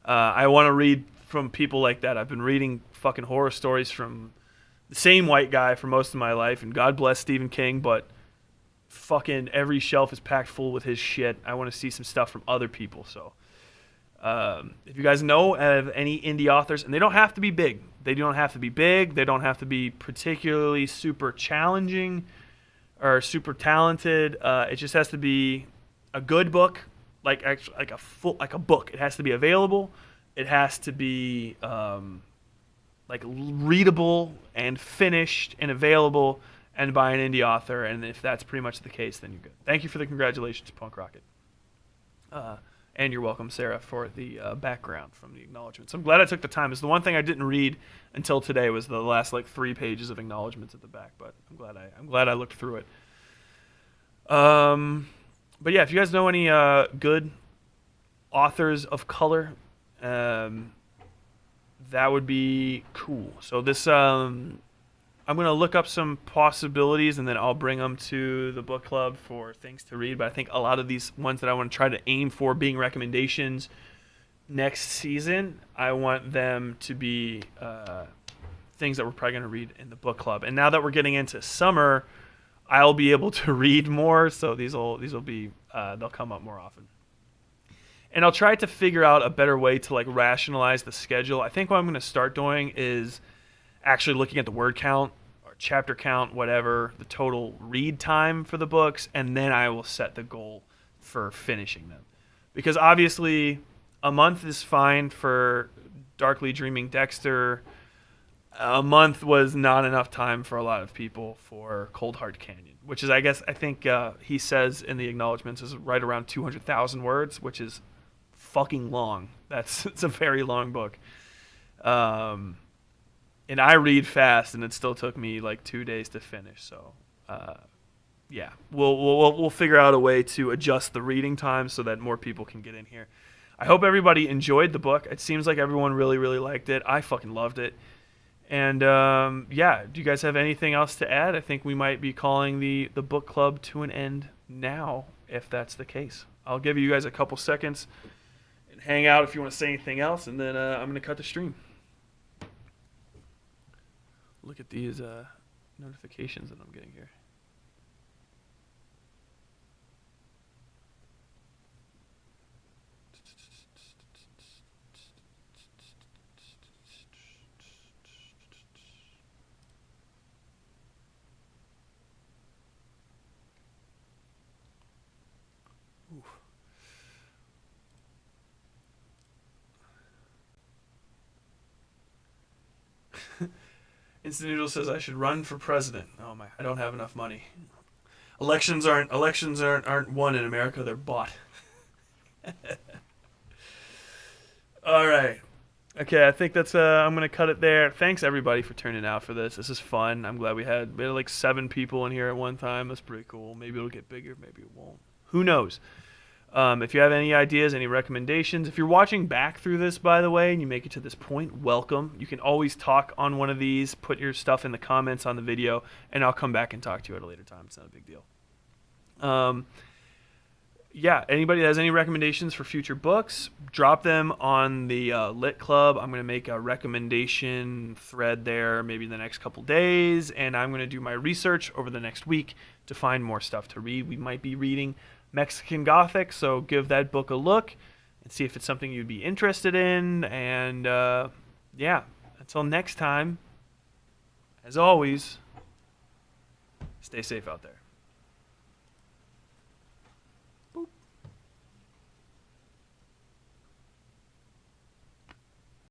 Speaker 1: I want to read from people like that. I've been reading fucking horror stories from the same white guy for most of my life, and God bless Stephen King, but fucking every shelf is packed full with his shit. I want to see some stuff from other people, so... if you guys know of any indie authors, and they don't have to be big. They don't have to be big. They don't have to be particularly super challenging or super talented. It just has to be a good book, like a book. It has to be available. It has to be like readable and finished and available and by an indie author. And if that's pretty much the case, then you're good. Thank you for the congratulations, Punk Rocket. And you're welcome, Sarah, for the background from the acknowledgments. I'm glad I took the time. It's the one thing I didn't read until today was the last 3 pages of acknowledgments at the back, but I'm glad I looked through it. But yeah, if you guys know any good authors of color, that would be cool. So this I'm going to look up some possibilities, and then I'll bring them to the book club for things to read. But I think a lot of these ones that I want to try to aim for being recommendations next season, I want them to be things that we're probably going to read in the book club. And now that we're getting into summer, I'll be able to read more, so these will be they'll come up more often. And I'll try to figure out a better way to like rationalize the schedule. I think what I'm going to start doing is actually looking at the word count or chapter count, whatever, the total read time for the books, and then I will set the goal for finishing them. Because obviously a month is fine for Darkly Dreaming Dexter. A month was not enough time for a lot of people for Coldheart Canyon, which is, I think he says in the acknowledgments is right around 200,000 words, which is fucking long. It's a very long book. And I read fast, and it still took me like 2 days to finish. So, yeah, we'll figure out a way to adjust the reading time so that more people can get in here. I hope everybody enjoyed the book. It seems like everyone really, really liked it. I fucking loved it. And yeah, do you guys have anything else to add? I think we might be calling the book club to an end now, if that's the case. I'll give you guys a couple seconds and hang out if you want to say anything else, and then I'm going to cut the stream. Look at these notifications that I'm getting here. Instant Noodle says I should run for president. Oh my! I don't have enough money. Elections aren't won in America. They're bought. All right. Okay, I think that's. I'm gonna cut it there. Thanks everybody for turning out for this. This is fun. I'm glad we had like 7 people in here at one time. That's pretty cool. Maybe it'll get bigger. Maybe it won't. Who knows? If you have any ideas, any recommendations, if you're watching back through this, by the way, and you make it to this point, welcome. You can always talk on one of these, put your stuff in the comments on the video, and I'll come back and talk to you at a later time. It's not a big deal. Yeah, anybody that has any recommendations for future books, drop them on the Lit Club. I'm going to make a recommendation thread there maybe in the next couple days, and I'm going to do my research over the next week to find more stuff to read. We might be reading Mexican Gothic, so give that book a look and see if it's something you'd be interested in. And yeah, until next time, as always, stay safe out there.